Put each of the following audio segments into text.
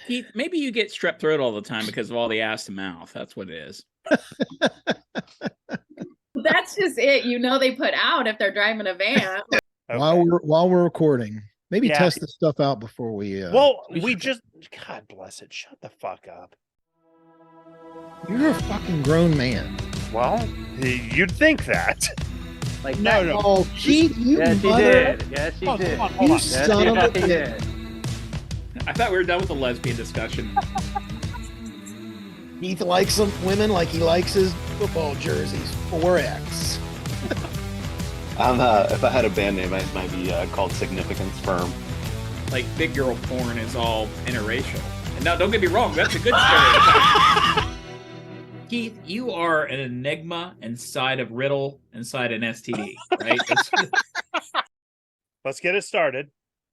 Keith, maybe you get strep throat all the time because of all the ass to mouth. That's what it is. That's just it. They put out if they're driving a van. Okay. While we're recording, maybe Yeah. test this stuff out before we. God bless it. Shut the fuck up. You're a fucking grown man. Well, you'd think that. Like No, that. no. Oh, Keith, you Yes, he mother! did. Yes, he did. Hold You on. son of a Yes, he bitch! did. I thought we were done with the lesbian discussion. Keith likes them women like he likes his football jerseys. 4X. If I had a band name, it might be called Significance Firm. Like big girl porn is all interracial. And now, don't get me wrong, that's a good stereotype. Keith, you are an enigma inside of riddle inside an STD, right? Let's get it started.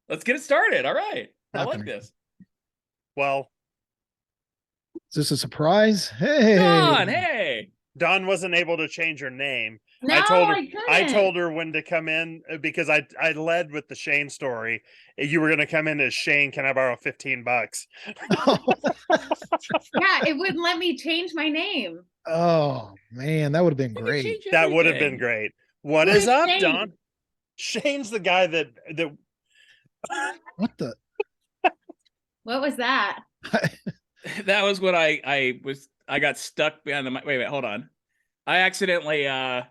Let's get it started. All right, I like Happening. this. Well, Is this a surprise? Hey, Dawn, hey. Dawn wasn't able to change her name. No, I told her. couldn't. I told her when to come in because I led with the Shane story. You were going to come in as Shane. Can I borrow $15? Yeah, it wouldn't let me change my name. Oh man, that would have been You can great. change That would have everything. been great. What Who is is up, Shane? Don? Shane's the guy that What the? What was that? That was what I got stuck behind the mic. Wait, hold on. I accidentally I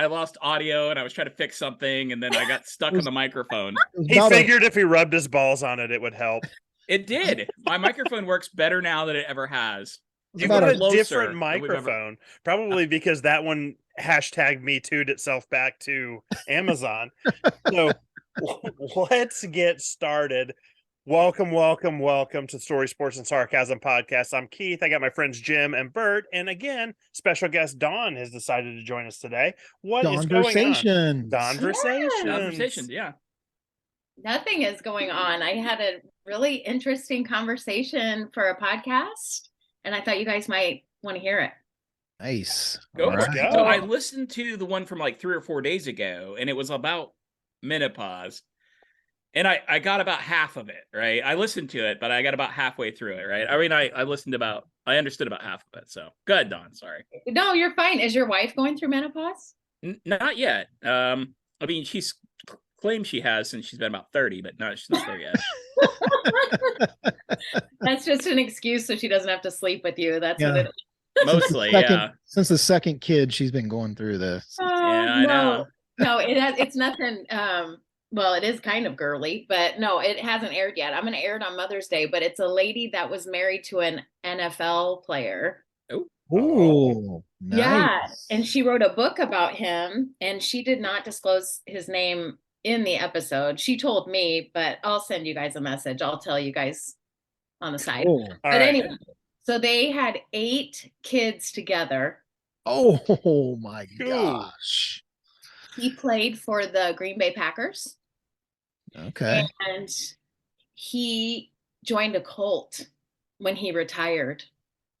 lost audio and I was trying to fix something and then I got stuck on the microphone. It was he about a- figured if he rubbed his balls on it, it would help. It did. My microphone works better now than it ever has. You about got a a closer different than we've ever- microphone, probably because that one hashtag me too'd itself back to Amazon. So let's get started. Welcome to Story, Sports, and Sarcasm podcast. I'm Keith. I got my friends Jim and Bert, and again, special guest Dawn has decided to join us today. What is going on? Conversations. Conversations, yeah. Nothing is going on. I had a really interesting conversation for a podcast, and I thought you guys might want to hear it. Nice. Go All for right. it. So I listened to the one from like 3 or 4 days ago, and it was about menopause. And I got about half of it, right? I listened to it, but I got about halfway through it, right? I mean, I understood about half of it. So go ahead, Dawn. Sorry. No, you're fine. Is your wife going through menopause? Not yet. I mean, she's claimed she has since she's been about 30, but no, she's not there yet. That's just an excuse so she doesn't have to sleep with you. That's what Yeah. it is. Mostly, Second- Since the second kid, she's been going through this. Yeah, I know. No, it's nothing. Well, it is kind of girly, but no, it hasn't aired yet. I'm going to air it on Mother's Day, but it's a lady that was married to an NFL player. Ooh, nice. Yeah. And she wrote a book about him, and she did not disclose his name in the episode. She told me, but I'll send you guys a message. I'll tell you guys on the side. Cool. All But right. anyway, so they had 8 kids together. Oh my Cool. gosh. He played for the Green Bay Packers. Okay. And he joined a cult when he retired.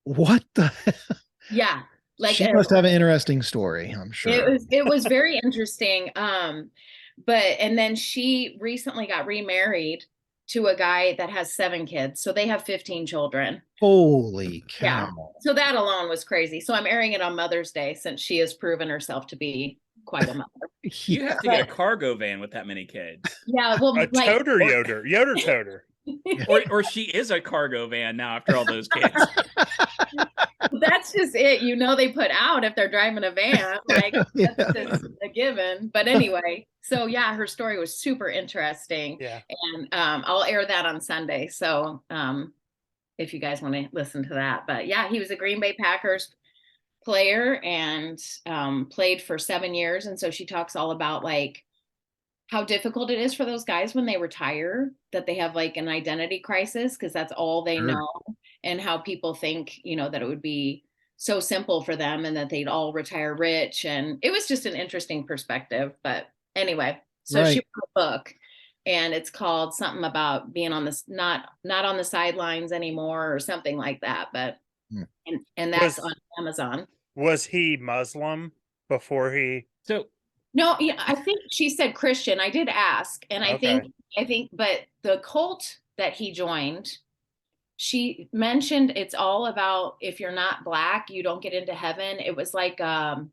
What the? Yeah. Like She must have an interesting story, I'm sure. it was very interesting. And then she recently got remarried to a guy that has 7 kids. So they have 15 children. Holy Yeah. cow. So that alone was crazy. So I'm airing it on Mother's Day since she has proven herself to be quite a mother. You have to get a cargo van with that many kids. Yeah. Well, A like, toter yoder toter. Or she is a cargo van now after all those kids. that's just it. They put out if they're driving a van. Like Yeah. that's just a given. But anyway, so yeah, her story was super interesting. Yeah. And I'll air that on Sunday. So if you guys want to listen to that. But yeah, he was a Green Bay Packers player and played for 7 years. And so she talks all about like how difficult it is for those guys when they retire, that they have like an identity crisis because that's all they Sure. know, and how people think, that it would be so simple for them and that they'd all retire rich. And it was just an interesting perspective. But anyway, so she Right. wrote a book, and it's called something about being on this, not on the sidelines anymore or something like that. But and that's on Amazon. Was he Muslim before he? So No, yeah, I think she said Christian. I did ask, and I Okay. think, but the cult that he joined she mentioned it's all about if you're not black, you don't get into heaven. It was like, oh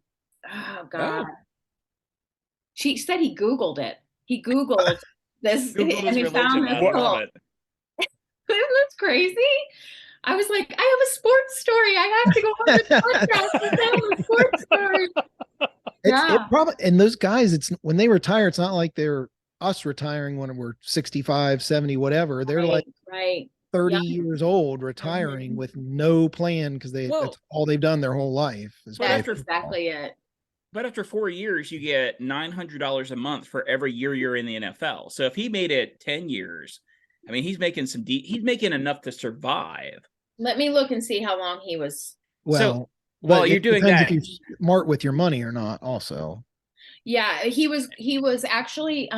God. She said he Googled it. He Googled this Googled and his he found religion. this I love cult. it. Isn't this crazy? I was like, I have a sports story. I have to go on the podcast to tell a sports story. It Yeah. probably, and those guys, it's when they retire, it's not like they're us retiring when we're 65, 70, whatever. They're like Right. 30 Yep. years old, retiring Mhm. with no plan because Well, that's all they've done their whole life. Is play That's football. exactly it. But after 4 years, you get $900 a month for every year you're in the NFL. So if he made it 10 years, I mean, he's making he's making enough to survive. Let me look and see how long he was. Well, while but you're it doing depends that, if you smart with your money or not. Also, Yeah, he was actually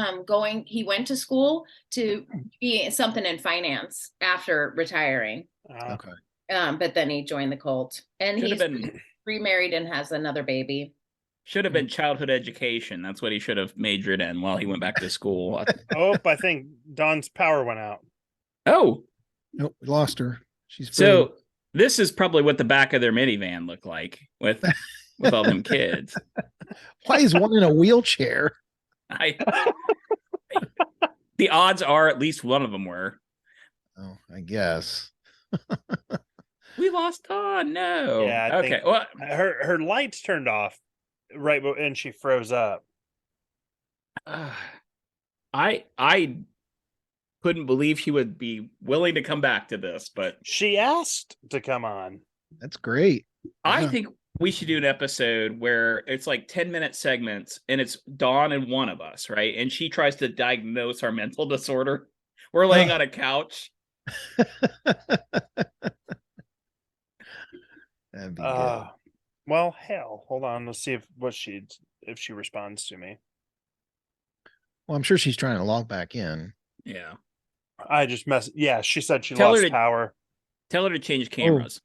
he went to school to be something in finance after retiring. okay. But then he joined the cult and should have he's been remarried and has another baby. childhood education. That's what he should have majored in while he went back to school. Oh, I think Dawn's power went out. Oh, Nope, we lost her. She's free. so this is probably what the back of their minivan looked like with all them kids. Why is one in a wheelchair? The odds are at least one of them were. Oh, I guess. We lost Dawn. No. Yeah, I okay. think- Well, Her lights turned off right, and she froze up. I couldn't believe she would be willing to come back to this, but She asked to come on. That's great. I Yeah. think we should do an episode where it's like 10-minute segments and it's Dawn and one of us, right? And she tries to diagnose our mental disorder. We're laying on a couch. That'd be Well, hell, hold on. Let's see if she responds to me. Well, I'm sure she's trying to log back in. Yeah. I just Yeah, she said she Tell her lost to- power. Tell her to change cameras.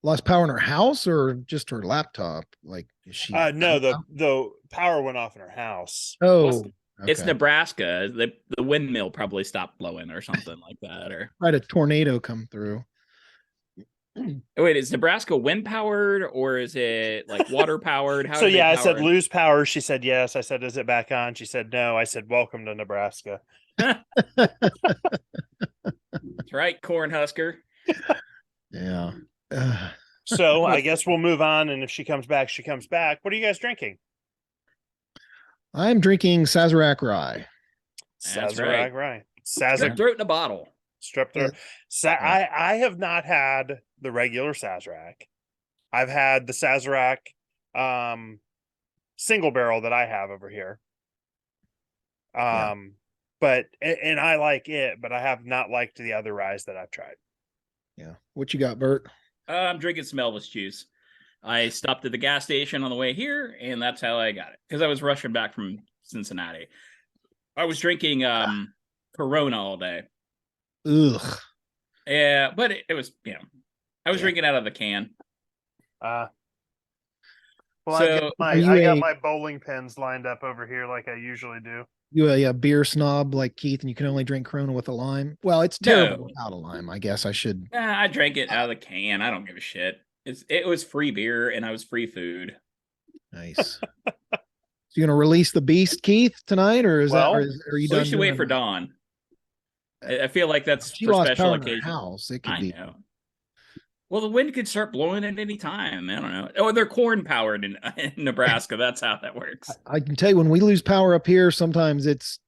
Lost power in her house or just her laptop? Like, is she? No, the power went off in her house. Oh, It's okay. Nebraska. The windmill probably stopped blowing or something like that. Or Had a tornado come through. wait, is Nebraska wind powered or is it like water powered? How So do they yeah, I said power it? lose power. She said yes. I said, is it back on? She said no. I said, welcome to Nebraska. That's right, Cornhusker. Yeah. So I guess we'll move on. And if she comes back, she comes back. What are you guys drinking? I'm drinking Sazerac Rye. That's Sazerac, right? Sazerac, Throw it in a bottle. strep throat. I have not had the regular Sazerac. I've had the Sazerac single barrel that I have over here. But and I like it, but I have not liked the other ryes that I've tried. Yeah. What you got, Bert? I'm drinking some Elvis juice. I stopped at the gas station on the way here, and that's how I got it because I was rushing back from Cincinnati. I was drinking Corona all day. Ugh. Yeah, but it was, I was drinking out of the can. Well, So, I are you got a- my bowling pins lined up over here like I usually do. You a beer snob like Keith, and you can only drink Corona with a lime? Well, it's terrible without a lime. I guess I should. I drank it out of the can. I don't give a shit. It was free beer and I was free food. Nice. So you gonna release the beast, Keith, tonight, or is Well, that? Or are you We done? should wait doing for it? Dawn. I feel like that's She for lost special power in her occasions. house. It could I be. know. Well, the wind could start blowing at any time. I don't know. Oh, they're corn powered in Nebraska. That's how that works. I can tell you when we lose power up here, sometimes it's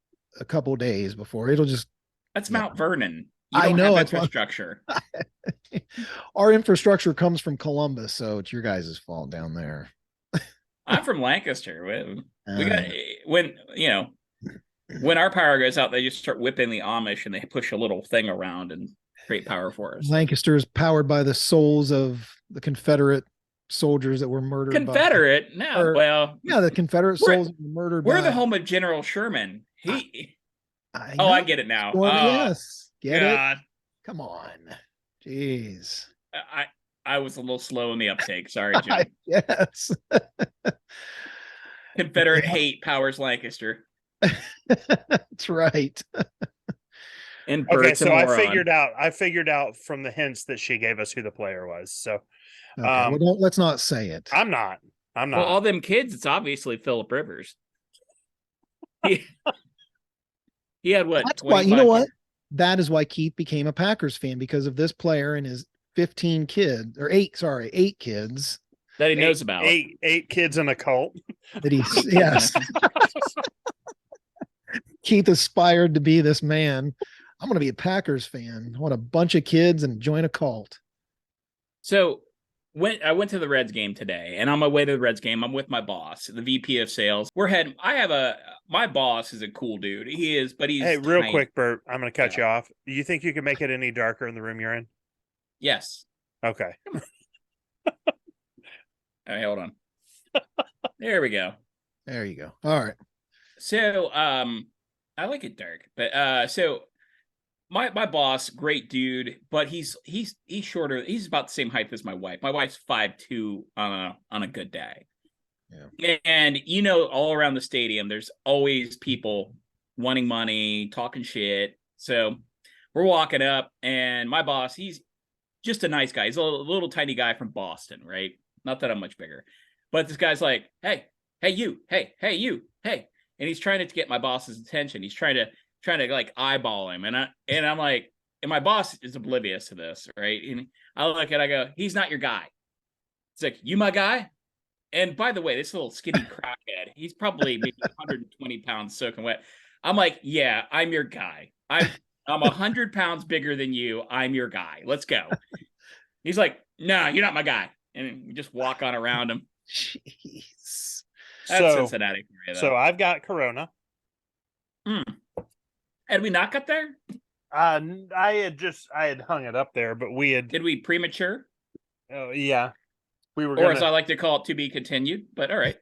a couple days before it'll just. That's Yeah. Mount Vernon. You I don't know, have that's why- infrastructure. Our infrastructure comes from Columbus, so it's your guys' fault down there. I'm from Lancaster. We got Uh, when our power goes out, they just start whipping the Amish and they push a little thing around and create power for us. Lancaster is powered by the souls of the Confederate soldiers that were murdered. Confederate? No, or- well, Yeah, the Confederate We're- souls that were murdered. we're by, the home of General Sherman. I know. get it now. Well, yes, get it. God. Come on, jeez. I was a little slow in the uptake. Sorry, Jim. Yes, Confederate Yeah. hate powers Lancaster. that's right. And Okay, Bert's a so I moron. figured out from the hints that she gave us who the player was. So Okay, well, let's not say it. I'm not. I'm Well, not. all them kids, it's obviously Philip Rivers. He, he had what? That's why, you know 25 what? That is why Keith became a Packers fan, because of this player and his 15 kids, or eight kids that he knows about. Eight kids in a cult. that he's, yes. Keith aspired to be this man. I'm going to be a Packers fan. I want a bunch of kids and join a cult. So I went to the Reds game today, and on my way to the Reds game, I'm with my boss, the VP of sales. My boss is a cool dude. He is, but he's Hey, real tiny. quick, Bert, I'm going to cut you off. Do you think you can make it any darker in the room you're in? Yes. Okay. All right, hold on. There we go. There you go. All right. So, I like it dark, but so my boss, great dude, but he's shorter. He's about the same height as my wife. My wife's 5'2" on a good day. Yeah. And all around the stadium, there's always people wanting money, talking shit. So we're walking up, and my boss, he's just a nice guy. He's a little tiny guy from Boston, right? Not that I'm much bigger, but this guy's like, hey, you, hey, you, hey. And he's trying to get my boss's attention. He's trying to like eyeball him. And I'm like, and my boss is oblivious to this, right? And I look at, I go, he's not your guy. It's like, you my guy? And by the way, this little skinny crackhead, he's probably maybe 120 pounds soaking wet. I'm like, yeah, I'm your guy. I'm 100 pounds bigger than you. I'm your guy. Let's go. He's like, no, you're not my guy. And we just walk on around him. Jeez. That's Cincinnati for you, though. So I've got Corona. Had we not got there? I had hung it up there, but we had. Did we premature? Yeah, we were. Or as I like to call it, to be continued. But all right.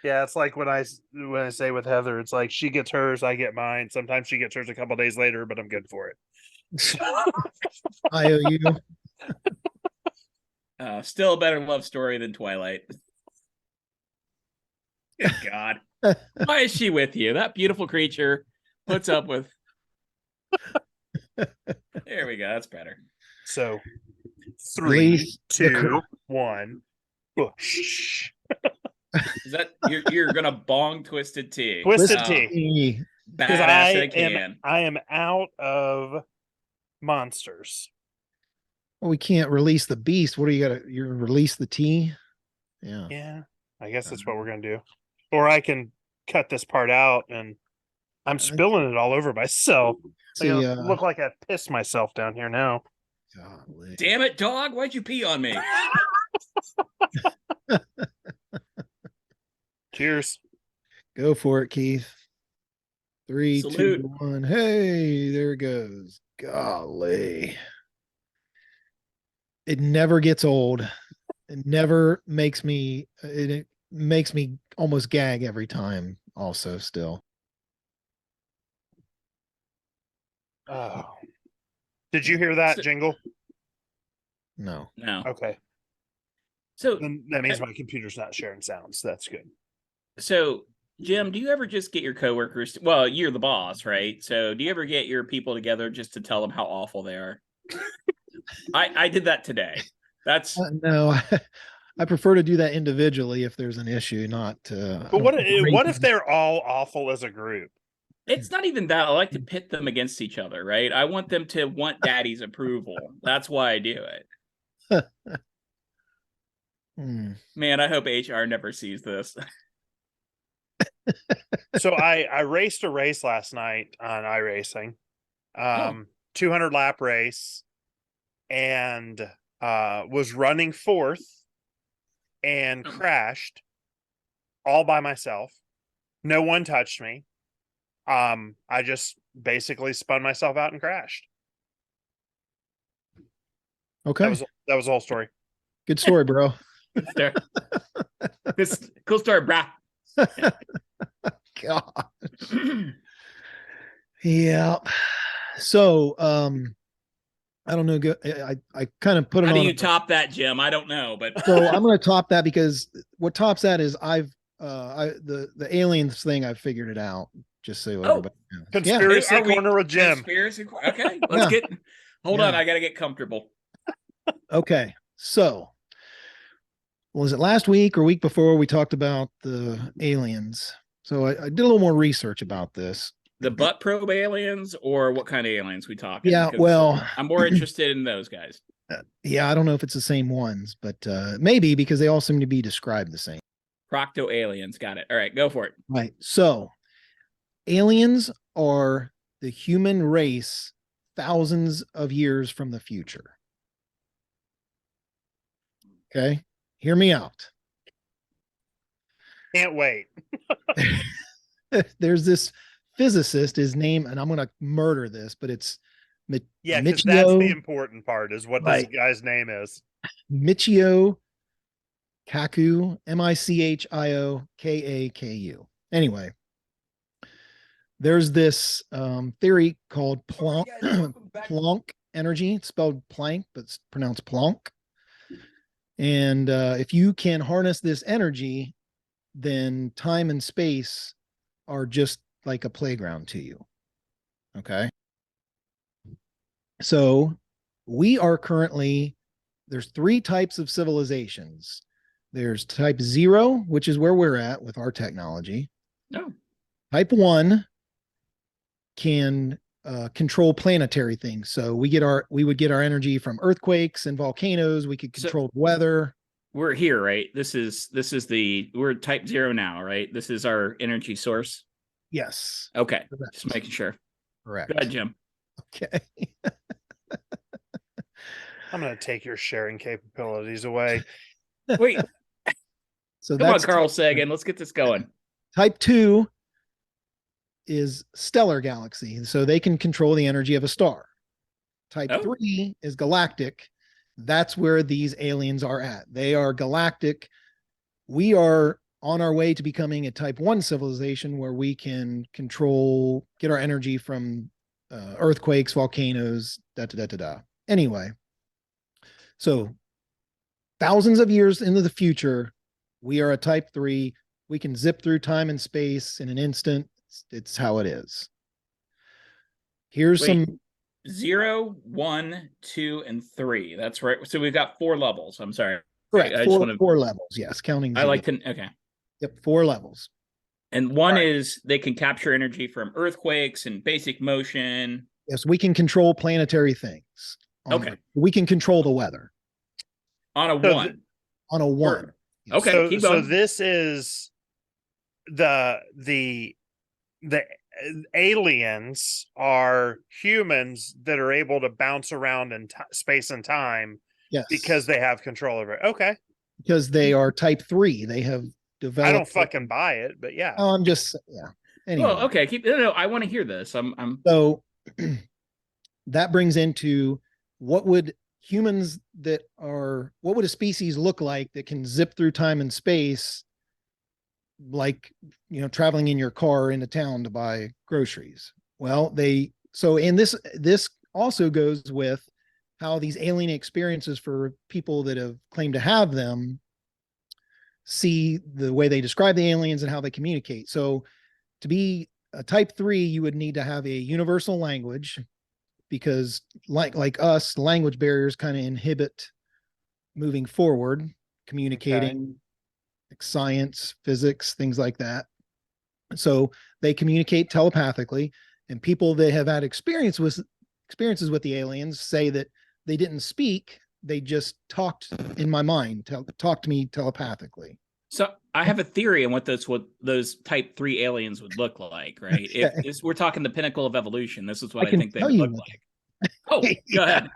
Yeah, it's like when I say with Heather, it's like she gets hers, I get mine. Sometimes she gets hers a couple days later, but I'm good for it. I owe you. Still a better love story than Twilight. Good God. Why is she with you? That beautiful creature puts up with. There we go. That's better. So 3, Release 2, 1. Whoosh. Is that you're gonna bong Twisted Tea? Twisted Oh, Tea. Because I am out of monsters. Well, we can't release the beast. What do you got to? You release the tea? Yeah. Yeah, I guess that's what we're gonna do. Or I can cut this part out, and I'm spilling it all over myself. See, Look like I pissed myself down here now. golly. Damn it, dog! Why'd you pee on me? Cheers. Go for it, Keith. 3, Salute. 2, 1. Hey, there it goes. Golly. It never gets old. It never makes me, it makes me almost gag every time, also, still. Oh. Did you hear that jingle? No. No. Okay. So Then that means my computer's not sharing sounds. That's good. So, Jim, do you ever just get your coworkers? Well, you're the boss, right? So, do you ever get your people together just to tell them how awful they are? I did that today. That's No, I prefer to do that individually if there's an issue, not. But what if they're all awful as a group? it's not even that. I like to pit them against each other, right? I want them to want daddy's approval. That's why I do it. Man, I hope HR never sees this. So I raced a race last night on iRacing, 200 lap race, and was running fourth and crashed all by myself. No one touched me. I just basically spun myself out and crashed. Okay. That was the whole story. Good story, bro. This cool story, brah. God. Yeah. So, I don't know. I kind of put it How on. do you top that, Jim? I don't know, but So I'm going to top that because what tops that is the aliens thing. I've figured it out. Just so Oh, everybody knows. Yeah. Conspiracy Are we- corner with Jim. Conspiracy. Okay, let's Yeah. get. Hold on, Yeah. I gotta get comfortable. Okay. So, was it last week or week before we talked about the aliens? So I did a little more research about this. The butt probe aliens, or what kind of aliens we talking? Yeah, Because well, I'm more interested in those guys. yeah, I don't know if it's the same ones, but maybe because they all seem to be described the same. Procto aliens, got it. All right, go for it. Right. So, aliens are the human race thousands of years from the future. Okay. Hear me out. Can't wait. There's this physicist, his name, and I'm going to murder this, but it's Yeah, because that's the Michio, important part is what Right. this guy's name is. Michio Kaku, Michio Kaku. Anyway, there's this theory called Planck energy. It's spelled Planck, but it's pronounced Planck. And if you can harness this energy, then time and space are just like a playground to you. Okay. So we are currently, there's three types of civilizations. There's type 0, which is where we're at with our technology. No. Type 1 can control planetary things. So we would get our energy from earthquakes and volcanoes. We could So- control the weather. We're here, right? This is we're type 0 now, right? This is our energy source. Yes. Okay, Correct. just making sure. Correct. Go ahead, Jim. Okay. I'm going to take your sharing capabilities away. Wait, So come on, that's Carl Sagan. Let's get this going. type 2 is stellar galaxy. So they can control the energy of a star. Type Oh. 3 is galactic. That's where these aliens are at. They are galactic. We are on our way to becoming a type 1 civilization where we can get our energy from earthquakes, volcanoes, da da da da da. Anyway, so thousands of years into the future, we are a type 3. We can zip through time and space in an instant. It's how it is. Here's Wait. some 0, 1, 2, and 3. That's right. So we've got 4 levels. I'm sorry. correct I just four, wanna- 4 levels. Yes, counting. I zero. like to. Okay. Yep, 4 levels. And one Right. is they can capture energy from earthquakes and basic motion. Yes, we can control planetary things. Okay. We can control the weather On a So 1. on a 1. Yes. Okay, so, keep so going. this is the aliens are humans that are able to bounce around in space and time Yes. because they have control over it. Okay. because they are type 3. They have developed. I don't fucking buy it, but yeah. Oh, I'm just yeah. Anyway. Well, okay. No, I want to hear this. I'm So that brings into what would a species look like that can zip through time and space, like, traveling in your car into town to buy groceries. Well, this also goes with how these alien experiences for people that have claimed to have them see the way they describe the aliens and how they communicate. So to be a type 3, you would need to have a universal language, because like us, language barriers kind of inhibit moving forward, communicating, like science, physics, things like that. So they communicate telepathically, and people that have had experiences with the aliens say that they didn't speak, they just talked in my mind, talked to me telepathically. So I have a theory on what those type 3 aliens would look like, right? Okay. If this, we're talking the pinnacle of evolution, this is what I I can think they tell would you look what- like. Oh, go ahead.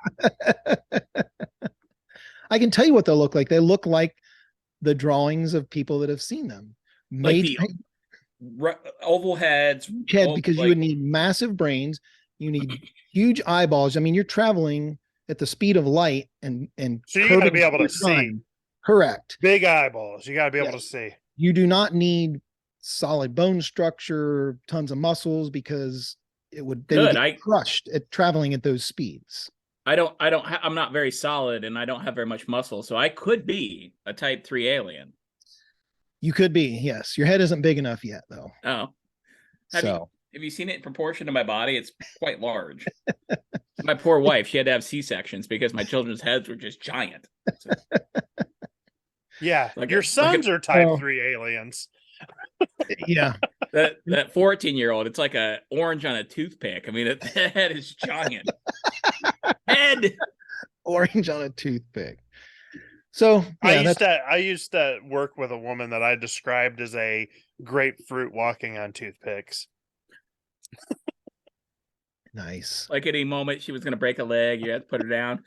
I can tell you what they'll look like. They look like the drawings of people that have seen them. Like Made Oval heads. head, because you like- would need massive brains. You need huge eyeballs. I mean, you're traveling at the speed of light and So you gotta curving be able to through see. time. Correct. Big eyeballs. You got to be able to Yes. see. You do not need solid bone structure, tons of muscles, because they would Good, get crushed at traveling at those speeds. I'm not very solid and I don't have very much muscle, so I could be a type 3 alien. You could be, yes. Your head isn't big enough yet, though. Oh, Have you- So Have you seen it in proportion to my body? It's quite large. My poor wife, she had to have C-sections because my children's heads were just giant. So, Yeah, Like your a- sons like are type Oh. 3 aliens. Yeah. that 14-year-old, it's like a orange on a toothpick. I mean, the head is giant. Head. Orange on a toothpick. So I yeah, used to work with a woman that I described as a grapefruit walking on toothpicks. nice. Like at any moment, she was going to break a leg. You had to put her down.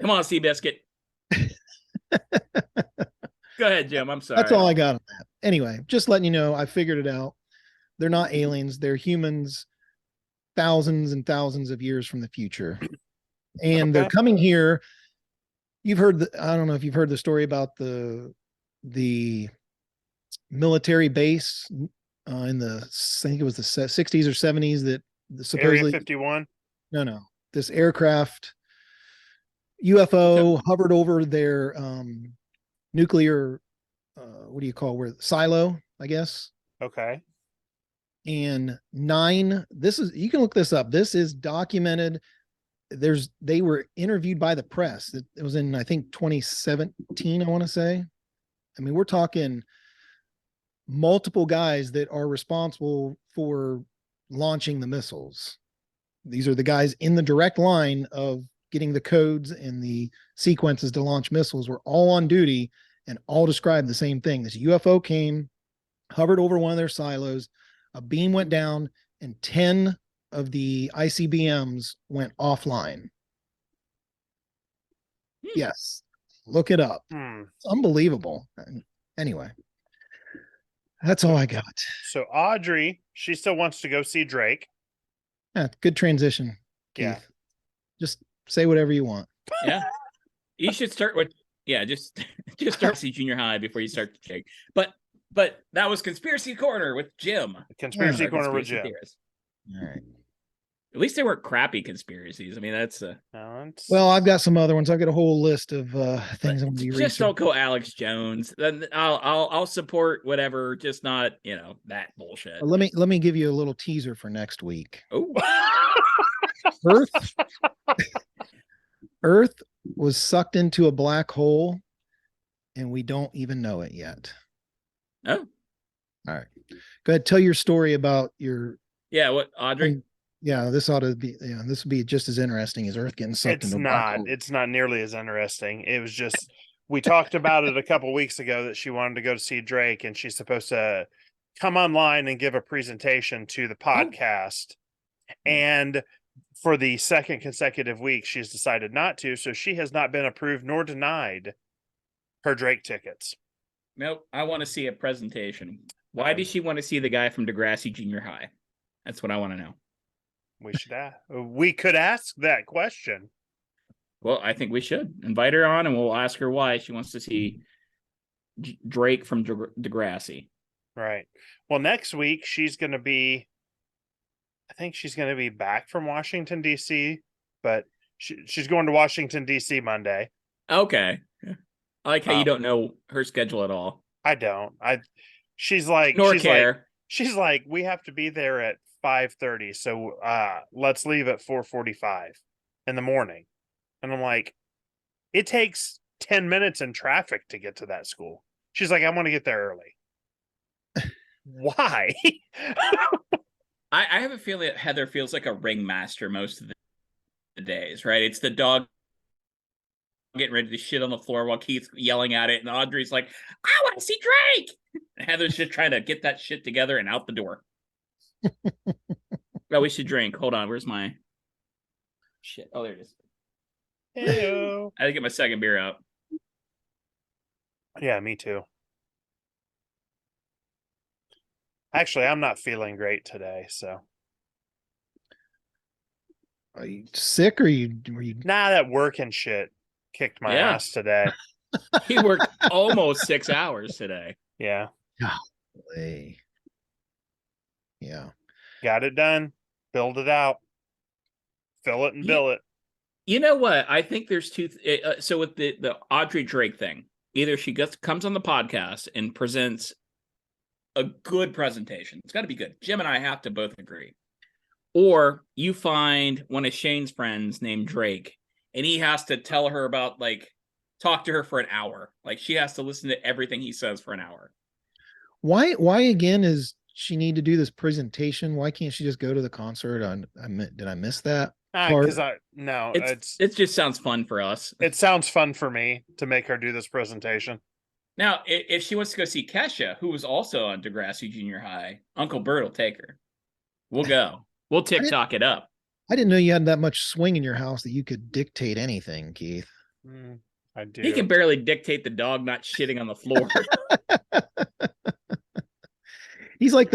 Come on, Seabiscuit. Go ahead, Jim. I'm sorry. That's all I got on that. Anyway, just letting you know, I figured it out. They're not aliens. They're humans thousands and thousands of years from the future. And they're Okay. coming here. You've heard I don't know if you've heard the story about the military base in the, I think it was the 60s or 70s that Area supposedly, 51. no, this aircraft UFO hovered over their nuclear, what do you call, where silo, I guess. Okay. And this is, you can look this up. This is documented. They were interviewed by the press. It was in, I think, 2017, I want to say. I mean, we're talking multiple guys that are responsible for launching the missiles. These are the guys in the direct line of getting the codes and the sequences to launch missiles, were all on duty and all described the same thing. This UFO came, hovered over one of their silos, a beam went down, and 10 of the ICBMs went offline. Yes, look it up. It's unbelievable. Anyway, that's all I got. So Audrey, she still wants to go see Drake. Yeah, good transition, Keith. Yeah. Just say whatever you want. Yeah. You should start with, just start see junior high before you start to shake. But that was Conspiracy Corner with Jim. Conspiracy Our Corner with conspiracy Jim. theorist. All right. At least they weren't crappy conspiracies. I mean, that's No, it's- Well, I've got some other ones. I've got a whole list of things I'm going to be just researching. don't go Alex Jones. Then I'll support whatever, just not that bullshit. Let me give you a little teaser for next week. Oh, Earth was sucked into a black hole, and we don't even know it yet. oh, All right, go ahead. Tell your story about your. yeah. What, Audrey? Yeah, this ought to be. Yeah, this would be just as interesting as Earth getting sucked it's into a black not. hole. It's not nearly as interesting. It was just we talked about it a couple weeks ago that she wanted to go to see Drake, and she's supposed to come online and give a presentation to the podcast. And for the second consecutive week, she's decided not to. So she has not been approved nor denied her Drake tickets. Nope. I want to see a presentation. Why does she want to see the guy from Degrassi Junior High? That's what I want to know. We could ask that question. Well, I think we should invite her on, and we'll ask her why she wants to see Drake from Degrassi. Right. Well, next week she's going to be, I think she's going to be back from Washington, D.C., but she's going to Washington, D.C. Monday. Okay. I like how you Oh. don't know her schedule at all. I don't. She's like, Nor care. she's like, we have to be there at 5:30. So let's leave at 4:45 in the morning. And I'm like, it takes 10 minutes in traffic to get to that school. She's like, I want to get there early. Why? I have a feeling that Heather feels like a ringmaster most of the days, right? It's the dog getting ready to shit on the floor while Keith's yelling at it, and Audrey's like, I want to see Drake. And Heather's just trying to get that shit together and out the door. Oh, we should drink. Hold on. Where's my shit? Oh, there it is. Heyo. I had to get my second beer out. Yeah, me too. Actually, I'm not feeling great today, so Are you sick or were you? that work and shit kicked my Yeah. ass today. He worked almost 6 hours today. Yeah, Hey. Yeah. got it done, build it out, fill it and bill it. You know what? I think there's two. So with the Audrey Drake thing, either she comes on the podcast and presents a good presentation. It's got to be good. Jim and I have to both agree. Or you find one of Shane's friends named Drake, and he has to tell her about, like, talk to her for an hour. Like, she has to listen to everything he says for an hour. Why again is she need to do this presentation? Why can't she just go to the concert? Did I miss that? Because part? It just sounds fun for us. it sounds fun for me to make her do this presentation. Now, if she wants to go see Kesha, who was also on Degrassi Junior High, Uncle Bert will take her. We'll go. We'll TikTok it up. I didn't know you had that much swing in your house that you could dictate anything, Keith. I do. He can barely dictate the dog not shitting on the floor. He's like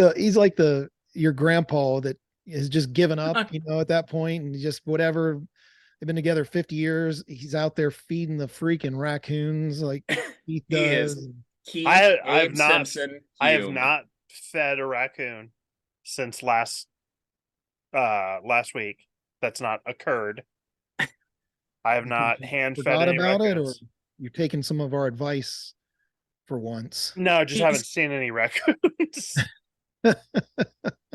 your grandpa that is just given up, at that point, and just whatever. They've been together 50 years. He's out there feeding the freaking raccoons like Keith He does. is. Keith, I have Abe not- Simpson, I have Hume. not fed a raccoon since last week. That's not occurred. I have not hand fed Forgot any about it, or raccoons. you're taking some of our advice for once. No, just He's- haven't seen any raccoons.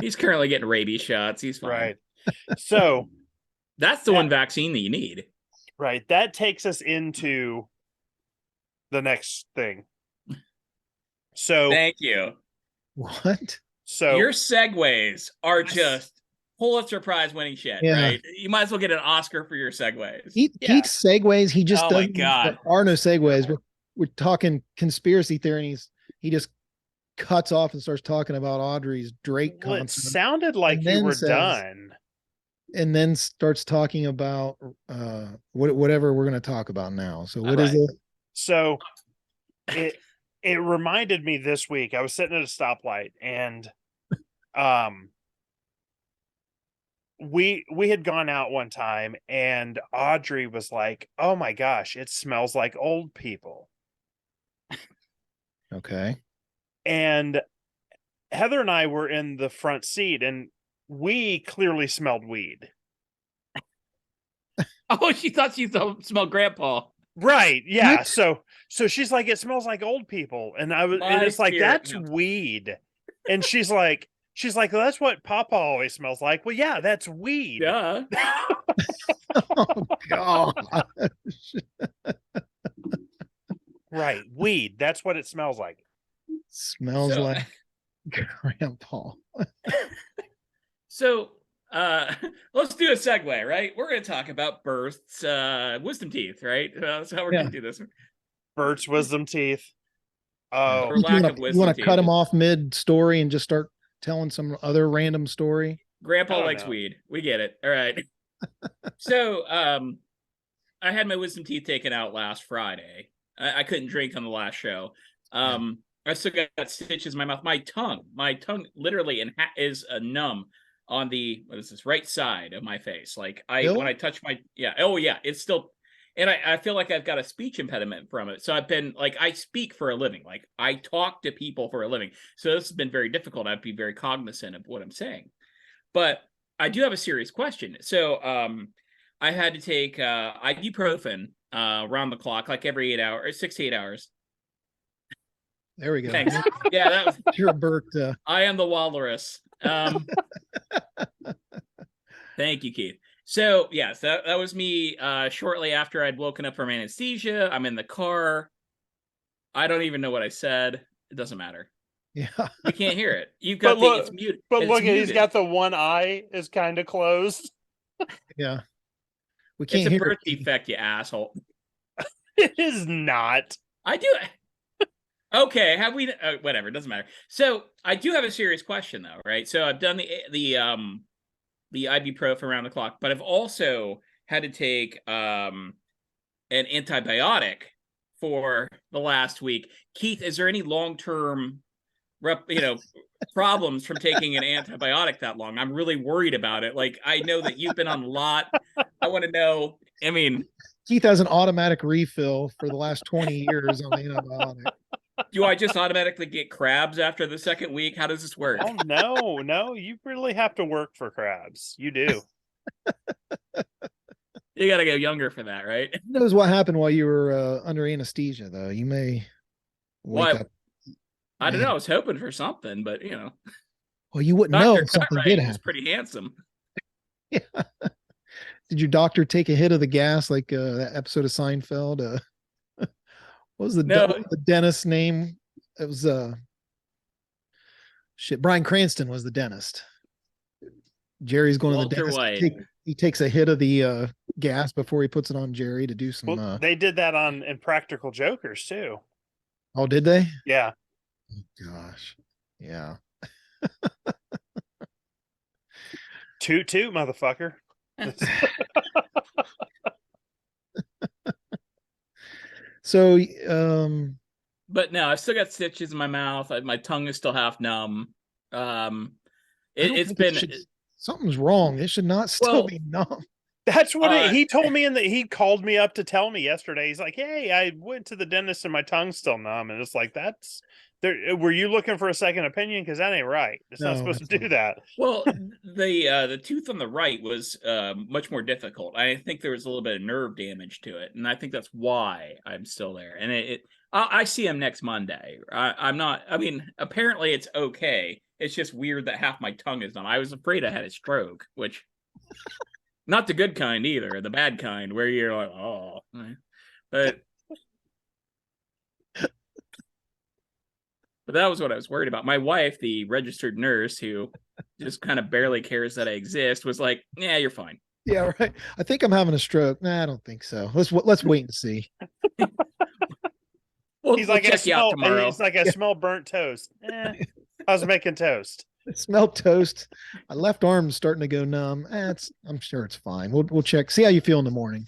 He's currently getting rabies shots. He's fine. Right. So, That's the Yeah. one vaccine that you need. right, that takes us into the next thing. So, Thank you. What? Your segues are Yes. just Pulitzer Prize winning shit, Yeah. right? You might as well get an Oscar for your segues. Keith segues. He just Oh my doesn't. God. There are no segues. We're talking conspiracy theories. He just cuts off and starts talking about Audrey's Drake well, it concert, sounded like And you then were says- done. and then starts talking about whatever we're going to talk about now. So what is Alright. it? So it reminded me this week. I was sitting at a stoplight and we had gone out one time and Audrey was like, "Oh my gosh, it smells like old people." Okay. And Heather and I were in the front seat and we clearly smelled weed. Oh, she thought she smelled Grandpa. Right. Yeah. What? So she's like, "It smells like old people." And and My it's like, spirit "That's knows. weed." And she's like, "Well, that's what Papa always smells like." Well, yeah, that's weed. Yeah. Oh God. Right. Weed. That's what it smells like. Smells So- like Grandpa. So let's do a segue, right? We're going to talk about Bert's wisdom teeth, right? That's how we're going to do this. Bert's wisdom teeth. Or Oh, lack You of want wisdom to cut teeth. him off mid story and just start telling some other random story? I Grandpa don't likes know. weed. We get it. All right. So I had my wisdom teeth taken out last Friday. I couldn't drink on the last show. I still got stitches in my mouth. My tongue literally is numb on the right side of my face. Like Still? when I touch it's still, and I feel like I've got a speech impediment from it. So I've been like, I speak for a living. Like I talk to people for a living. So this has been very difficult. I have to be very cognizant of what I'm saying. But I do have a serious question. So I had to take ibuprofen around the clock, like every 8 hours, 6 to 8 hours. There we go. Thanks. Yeah, that was. Sure, Bert. I am the walrus. Thank you, Keith. So yes, that was me. Shortly after I'd woken up from anesthesia, I'm in the car. I don't even know what I said. It doesn't matter. Yeah. You can't hear it. You've But got look- it's muted. but It's look, he's muted. got the one eye is kind of closed. Yeah. We It's can't a hear birth it. defect, you asshole. It is not. I do. Okay, have we? Whatever, it doesn't matter. So I do have a serious question, though, right? So I've done the ibuprofen around the clock, but I've also had to take an antibiotic for the last week. Keith, is there any long-term, problems from taking an antibiotic that long? I'm really worried about it. Like, I know that you've been on a lot. I want to know. I mean, Keith has an automatic refill for the last 20 years on the antibiotic. do I just automatically get crabs after the second week? How does this work? Oh no, you really have to work for crabs. You do. You got to go younger for that, right? Who knows what happened while you were under anesthesia, though? You may wake What? up. I don't know. Man. I was hoping for something, but you know, Well, you wouldn't know Dr. if something did Cutright was happen. pretty handsome. Did your doctor take a hit of the gas like that episode of Seinfeld? What was No. what was the dentist's name? It was shit. Bryan Cranston was the dentist. Jerry's going to the Walter dentist. White. He takes a hit of the gas before he puts it on Jerry to do some. Well, they did that on Impractical Jokers too. Oh, did they? Yeah. Gosh, yeah. Toot toot, motherfucker. So, But no, I've still got stitches in my mouth. My tongue is still half numb. I don't It's think been something's wrong. It should not still Well, be numb. That's what Uh, he told me, and he called me up to tell me yesterday. He's like, "Hey, I went to the dentist and my tongue's still numb," and it's like, "That's there." Were you looking for a second opinion? Because that ain't right. It's not No, supposed to that's do not. that. well, the tooth on the right was much more difficult. I think there was a little bit of nerve damage to it, and I think that's why I'm still there. And I see him next Monday. I'm not. I mean, apparently it's okay. It's just weird that half my tongue is numb. I was afraid I had a stroke, which not the good kind either, the bad kind where you're like, oh, but that was what I was worried about. My wife, the registered nurse who just kind of barely cares that I exist, was like, yeah, you're fine. Yeah, right. I think I'm having a stroke. Nah, I don't think so. Let's wait and see. He's like, check you out tomorrow. He's like, I smell burnt toast. I was making toast. I smell toast. My left arm's starting to go numb. I'm sure it's fine. We'll check. See how you feel in the morning.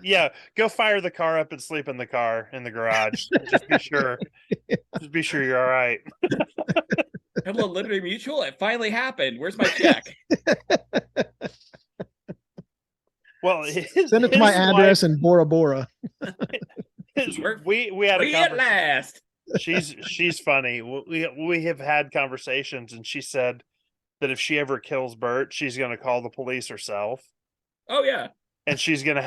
Yeah, go fire the car up and sleep in the car in the garage. Just be sure. Just be sure you're all right. Hello, Liberty Mutual. It finally happened. Where's my check? Well, Send it to my address in Bora Bora. We had a Free at conversation. last. She's funny. We have had conversations, and she said that if she ever kills Bert, she's going to call the police herself, Oh yeah. and she's going to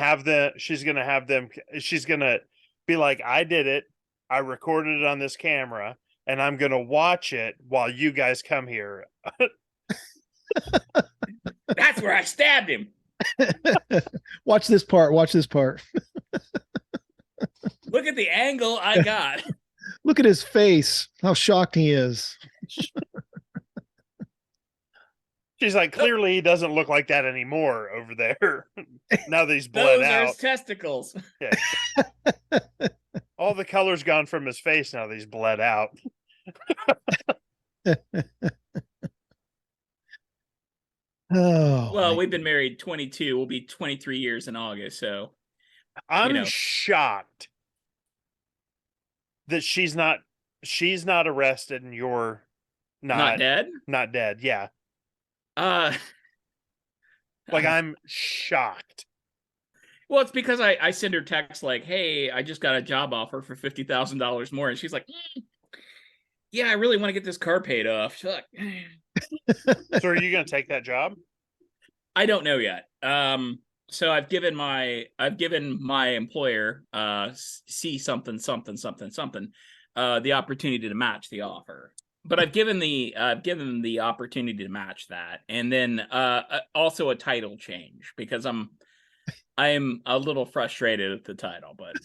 be like, I did it. I recorded it on this camera, and I'm going to watch it while you guys come here. That's where I stabbed him. Watch this part. Watch this part. Look at the angle I got. Look at his face. How shocked he is. She's like, clearly he doesn't look like that anymore over there. Now that he's bled Those are his out. testicles. All the color's gone from his face now that he's bled out. Oh, Well, man. we've been married 22. We'll be 23 years in August. So I'm know. shocked that she's not arrested and you're not dead. not dead. Yeah. Uh, Like, I'm shocked. well, it's because I send her texts like, "Hey, I just got a job offer for $50,000 more," and she's like, "Yeah, I really want to get this car paid off." She's like, So are you going to take that job? I don't know yet. So I've given my employer, C something, the opportunity to match the offer. But I've given the opportunity to match that, and then also a title change because I'm a little frustrated at the title. But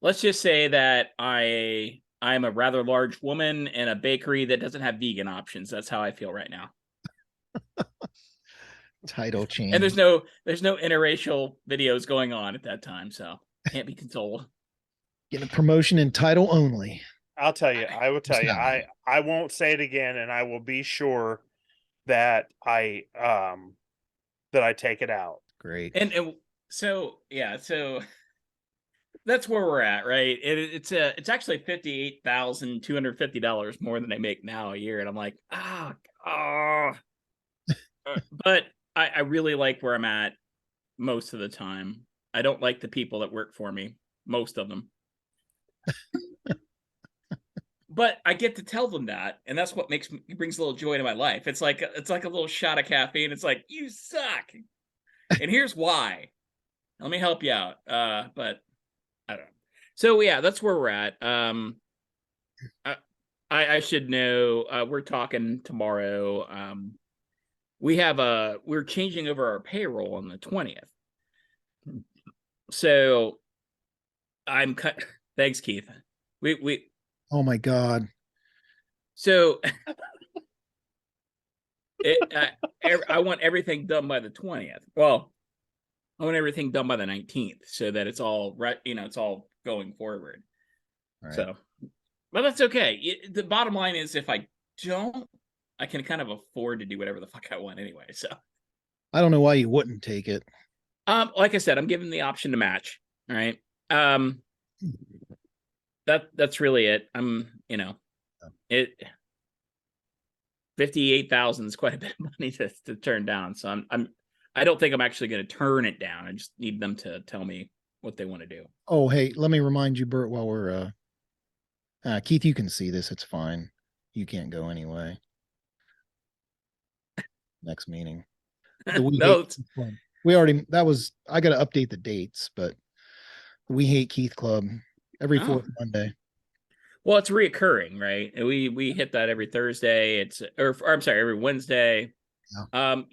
let's just say that I'm a rather large woman in a bakery that doesn't have vegan options. That's how I feel right now. Title change. And there's no interracial videos going on at that time, so can't be consoled. Getting a promotion in title only. I'll tell you. I will tell you. I won't say it again, and I will be sure that I take it out. Great. And so yeah, so that's where we're at, right? It's actually $58,250 more than I make now a year, and I'm like, but I really like where I'm at most of the time. I don't like the people that work for me, most of them. But I get to tell them that, and that's what brings a little joy to my life. It's like a little shot of caffeine. It's like, you suck, and here's why. Let me help you out. But I don't know. So yeah, that's where we're at. I should know. We're talking tomorrow. We're changing over our payroll on the 20th. So I'm cut. Thanks, Keith. We Oh my God. so I want everything done by the 20th. Well, I want everything done by the 19th so that it's all right. It's all going forward. Right. So, but that's okay. The bottom line is, if I don't, I can kind of afford to do whatever the fuck I want anyway. So, I don't know why you wouldn't take it. like I said, I'm given the option to match. All right. That's really it. It 58,000 is quite a bit of money to turn down. So I don't think I'm actually going to turn it down. I just need them to tell me what they want to do. Oh, hey, let me remind you, Bert, while we're Keith, you can see this. It's fine. You can't go anyway. Next meeting. No, We already, I got to update the dates, but We Hate Keith Club every Oh. fourth Monday. well, it's reoccurring, right? We hit that every Thursday. I'm sorry, every Wednesday.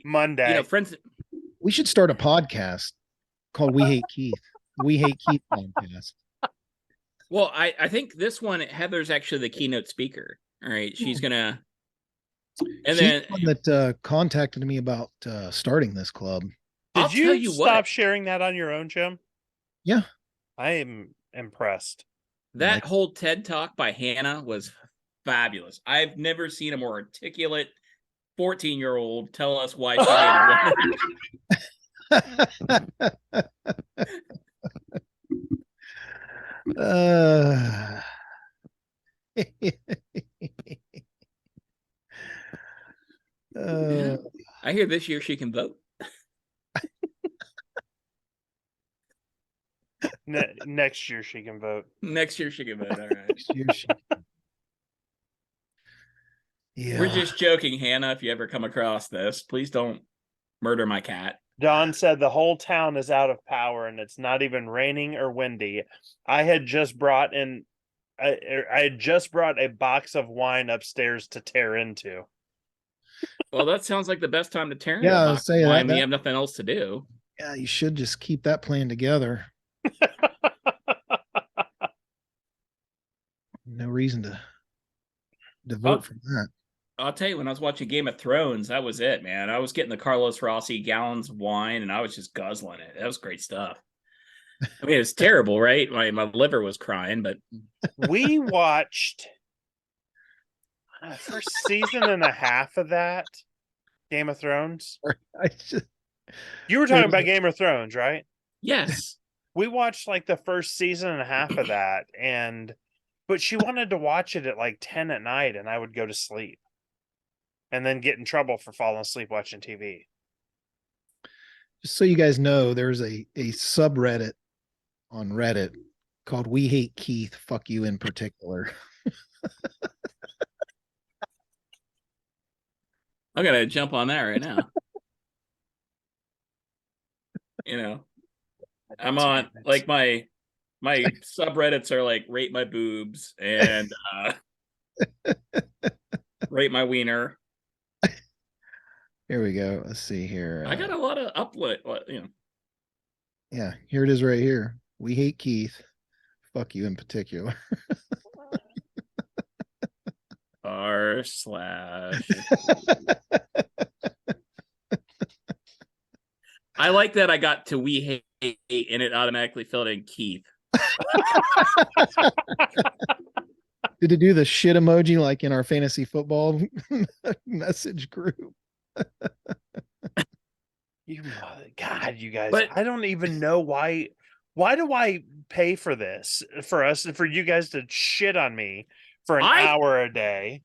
Monday. Friends. We should start a podcast called We Hate Keith. We Hate Keith podcast. Well, I think this one, Heather's actually the keynote speaker. All right, she's gonna. And She's then the one that contacted me about starting this club. I'll Did tell you you stop what, sharing that on your own, Jim? Yeah. I am impressed. that whole TED talk by Hannah was fabulous. I've never seen a more articulate 14-year-old tell us why she hated women. Uh, I hear this year she can vote. Next year she can vote. Next year she can vote. All right. Yeah. We're just joking, Hannah. If you ever come across this, please don't murder my cat. Don said the whole town is out of power and it's not even raining or windy. I had just brought a box of wine upstairs to tear into. Well, that sounds like the best time to tear into Yeah, a I was box of saying wine that- when you have nothing else to do. Yeah, you should just keep that plan together. No reason to divert from that. I'll tell you, when I was watching Game of Thrones, that was it, man. I was getting the Carlos Rossi gallons of wine and I was just guzzling it. That was great stuff. I mean, it was terrible, right? My liver was crying, but We watched the first season and a half of that Game of Thrones. I just, You were talking about Game of Thrones, right? yes. We watched like the first season and a half of that, but she wanted to watch it at like 10 at night, and I would go to sleep and then get in trouble for falling asleep watching TV. just so you guys know, there's a subreddit on Reddit called We Hate Keith, fuck you in particular. I'm gonna jump on that right now. I'm on like my subreddits are like rate my boobs and rate my wiener. Here we go. Let's see here. I got a lot of upload. Yeah, here it is right here. We Hate Keith, fuck you in particular. r/. I like that I got to We Hate and it automatically filled in Keith. Did it do the shit emoji like in our fantasy football message group? God, you guys, But- I don't even know why. Why do I pay for this? For you guys to shit on me for an hour a day?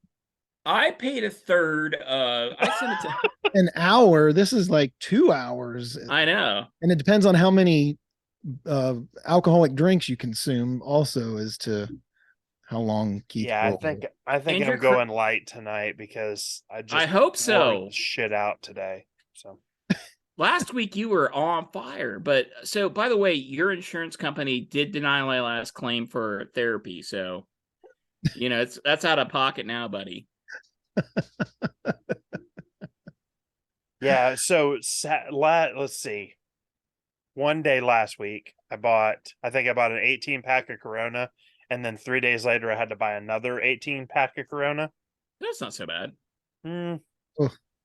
I paid a third. I sent it to. An hour. This is like 2 hours. I know. And it depends on how many alcoholic drinks you consume also as to how long Keith Yeah, will- I think And I'm going light tonight because I I hope wore so. shit out today. So last week you were on fire. But so, by the way, your insurance company did deny my last claim for therapy. So, that's out of pocket now, buddy. Yeah. So let's see. One day last week, I think I bought an 18 pack of Corona, and then 3 days later, I had to buy another 18 pack of Corona. That's not so bad. Mm,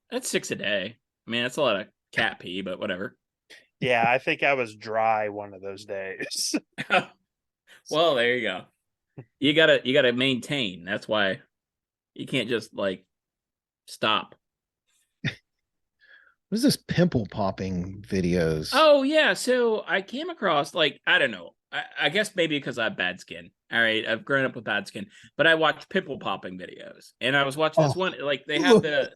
That's 6 a day. I mean, that's a lot of cat pee, but whatever. yeah, I think I was dry one of those days. Well, there you go. You gotta maintain. That's why you can't just like stop. What is this pimple popping videos? Oh yeah, so I came across I don't know. I guess maybe because I have bad skin. All right, I've grown up with bad skin, but I watch pimple popping videos, and I was watching this one. They have the.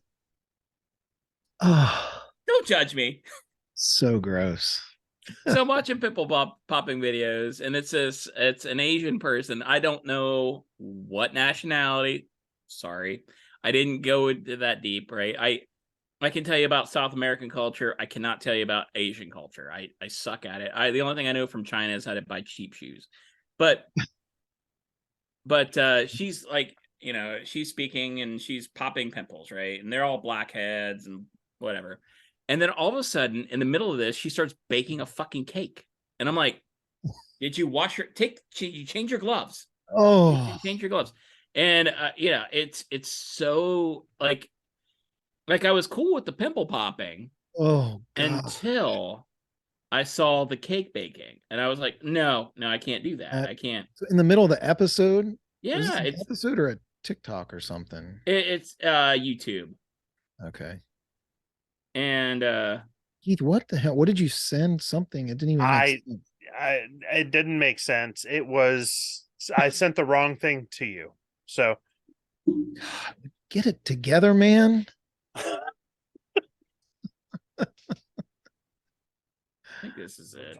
Oh, Don't judge me. so gross. So I'm watching pimple popping videos, and it's an Asian person. I don't know what nationality. Sorry, I didn't go into that deep. Right, I can tell you about South American culture. I cannot tell you about Asian culture. I suck at it. The only thing I know from China is how to buy cheap shoes. But she's she's speaking and she's popping pimples, right? And they're all blackheads and whatever. And then all of a sudden, in the middle of this, she starts baking a fucking cake. And I'm like, did you you change your gloves? Oh, Change your gloves. And it's so I was cool with the pimple popping God. until I saw the cake baking, and I was like, no, I can't do that. I can't. So in the middle of the episode? Was this Yeah, an it's episode or a TikTok or something? it's YouTube, Okay. and Keith, what the hell? What did you send? Something. It didn't even make sense. It didn't make sense. I sent the wrong thing to you. So God, get it together, man. I think this is it.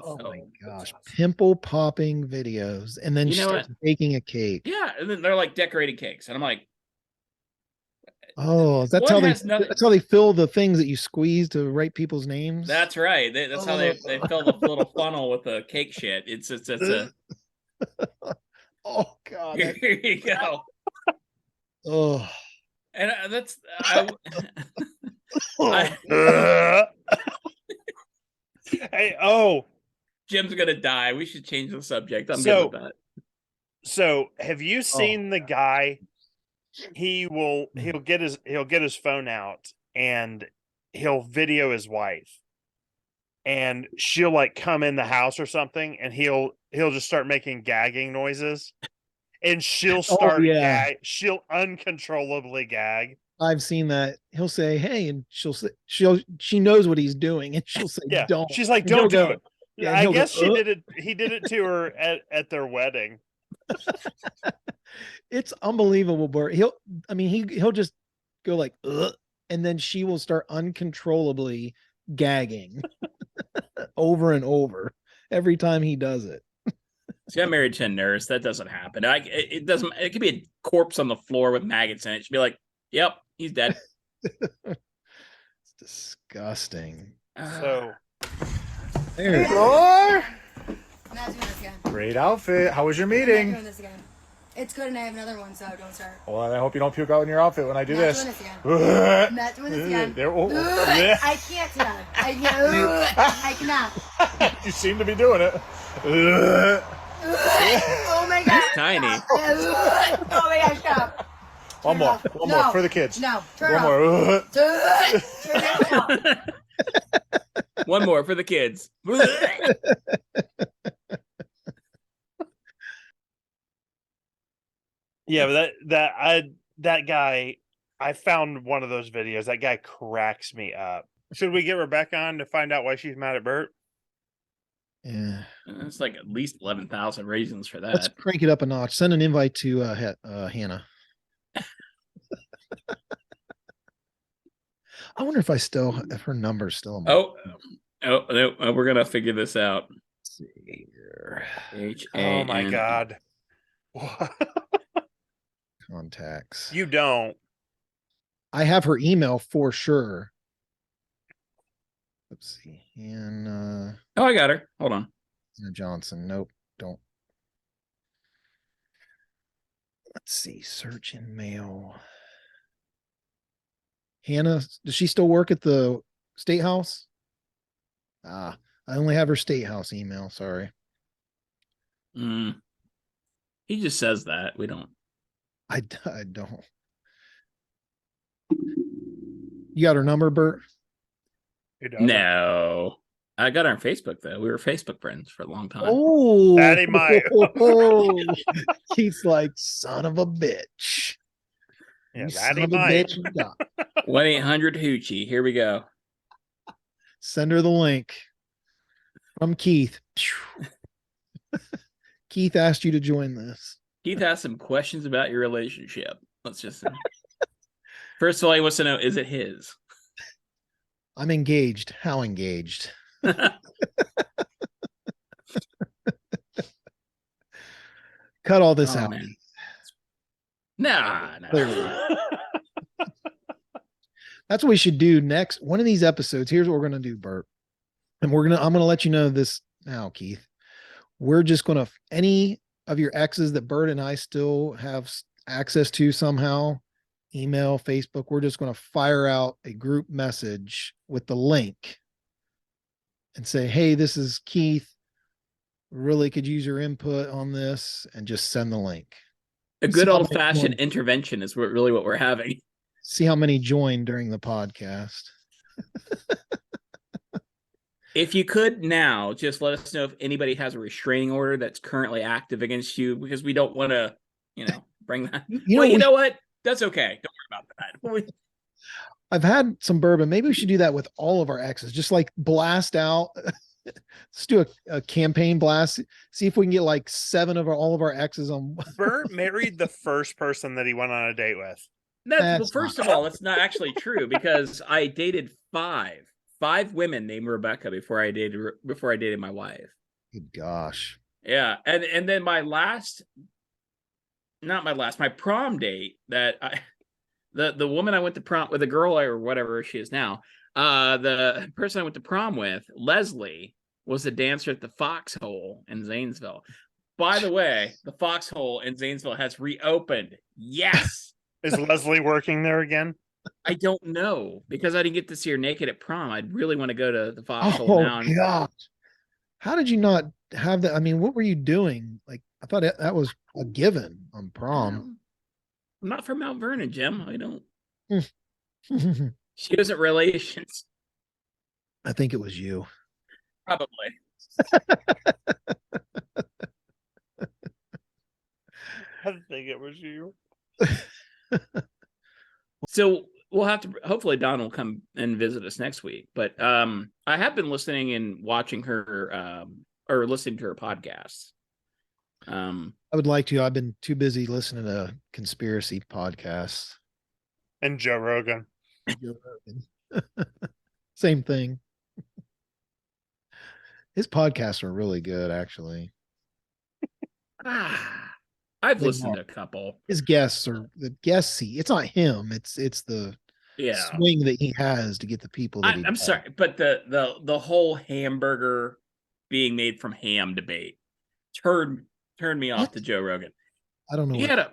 Oh my Oh. gosh. Pimple popping videos. And then You she know starts baking a cake. Yeah, and then they're like decorating cakes, and I'm like, Oh, One has nothing- that's how they fill the things that you squeeze to write people's names. that's right. That's how they fill the little funnel with the cake shit. It's a Oh God. here you go. Oh. And that's hey, Jim's gonna die. We should change the subject. I'm So- good with that. so have you seen the guy? He'll get his phone out and he'll video his wife, and she'll like come in the house or something, and he'll just start making gagging noises, and she'll start yeah. she'll uncontrollably gag. I've seen that. He'll say, "Hey," and she knows what he's doing, and she'll say, Yeah, "Don't." she's like, And he'll "Don't do go, it." yeah, I he'll go, guess "Ugh." he did it to her at their wedding. It's unbelievable, Bert. He'll just go like, "Ugh," and then she will start uncontrollably gagging over and over every time he does it. See, I'm married to a nurse. That doesn't happen. It doesn't. It could be a corpse on the floor with maggots in it. She'd be like, "Yep, he's dead." It's disgusting. So There. Floor. I'm not doing this again. Great outfit. How was your I'm not meeting? doing this again. It's good, and I have another one, so don't start. Well, I hope you don't puke out in your outfit when I do Not this. doing this again. I'm not doing this again. There- oh, I can't do that. I can't. I cannot. You seem to be doing it. Oh my god. He's tiny. Oh my gosh, stop. One more No. for the kids. No, turn One it off. more. Turn it off. One more for the kids. yeah, but that guy, I found one of those videos. That guy cracks me up. Should we get Rebecca on to find out why she's mad at Bert? Yeah. It's like at least 11,000 reasons for Let's that. crank it up a notch. Send an invite to Hannah. I wonder if her number's still in my Oh, no, we're gonna figure this out. Let's see here. Oh my god. Contacts. You don't. I have her email for sure. Let's see. And Oh, I got her. Hold on. Hannah Johnson. Nope. Don't. Let's see. Search in mail. Hannah, does she still work at the State House? Ah, I only have her State House email. Sorry. Mm. He just says that. We don't. I don't. You got her number, Bert? Who doesn't? No. I got her on Facebook, though. We were Facebook friends for a long time. Oh, Daddy might. He's like, son of a bitch. Yeah, You that son he of a might. bitch. You got. 1-800-Hoochie. Here we go. Send her the link from Keith. Keith asked you to join this. Keith has some questions about your relationship. Let's just say. First of all, he wants to know, is it his? I'm engaged. How engaged? Cut all this Oh, out. man. Keith. Nah. Clearly. That's what we should do next. One of these episodes. Here's what we're gonna do, Bert. And I'm gonna let you know this now, Keith. We're just gonna any of your exes that Bert and I still have access to somehow, email, Facebook, we're just gonna fire out a group message with the link and say, hey, this is Keith. Really could use your input on this, and just send the link. A good See how old fashioned many- intervention is really what we're having. See how many join during the podcast. If you could now, just let us know if anybody has a restraining order that's currently active against you, because we don't want to, bring that. You know what? That's okay. Don't worry about that. I've had some bourbon. Maybe we should do that with all of our exes. Just like blast out. Let's do a campaign blast. See if we can get like 7 of all of our exes on. Bert married the first person that he went on a date with. Well, first of all, it's not actually true, because I dated 5 women named Rebecca before I dated my wife. Good gosh. Yeah, and then my prom date that the woman I went to prom with, a girl or whatever she is now, the person I went to prom with, Leslie, was the dancer at the Foxhole in Zanesville. By the way, the Foxhole in Zanesville has reopened. Yes. Is Leslie working there again? I don't know, because I didn't get to see her naked at prom. I'd really want to go to the Foxhole Oh now. And gosh. How did you not have that? I mean, what were you doing? Like, I thought that was a given on prom. I'm not from Mount Vernon, Jim. I don't. I She isn't relations. think it was you. Probably. I think it was you. So we'll have to, hopefully Don will come and visit us next week. But I have been listening and watching her or listening to her podcasts. I would like to. I've been too busy listening to conspiracy podcasts. And Joe Rogan. Joe Rogan. Same thing. His podcasts are really good, actually. I've They listened are. to a couple. His guests are the guest seat. It's not him. It's the Yeah. swing that he has to get the people that he I'm does. sorry, but the whole hamburger being made from ham debate turned me off What? to Joe Rogan. I don't know. He What, had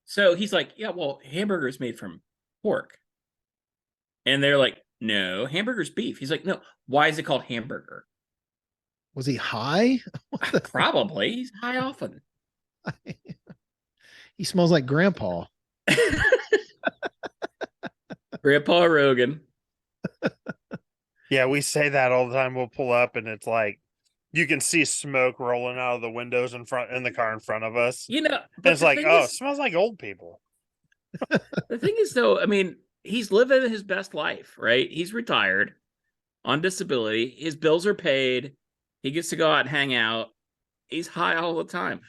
so he's like, yeah, well, hamburger's made from pork. And they're like, no, hamburger's beef. He's like, no, why is it called hamburger? was he high? Probably. He's high often. He smells like grandpa. Grandpa Rogan. Yeah, we say that all the time. We'll pull up and it's like you can see smoke rolling out of the windows in the car in front of us. You know, And but it's the like, thing oh, it is- smells like old people. the thing is, though, I mean, he's living his best life, right? He's retired on disability. His bills are paid. He gets to go out and hang out. He's high all the time.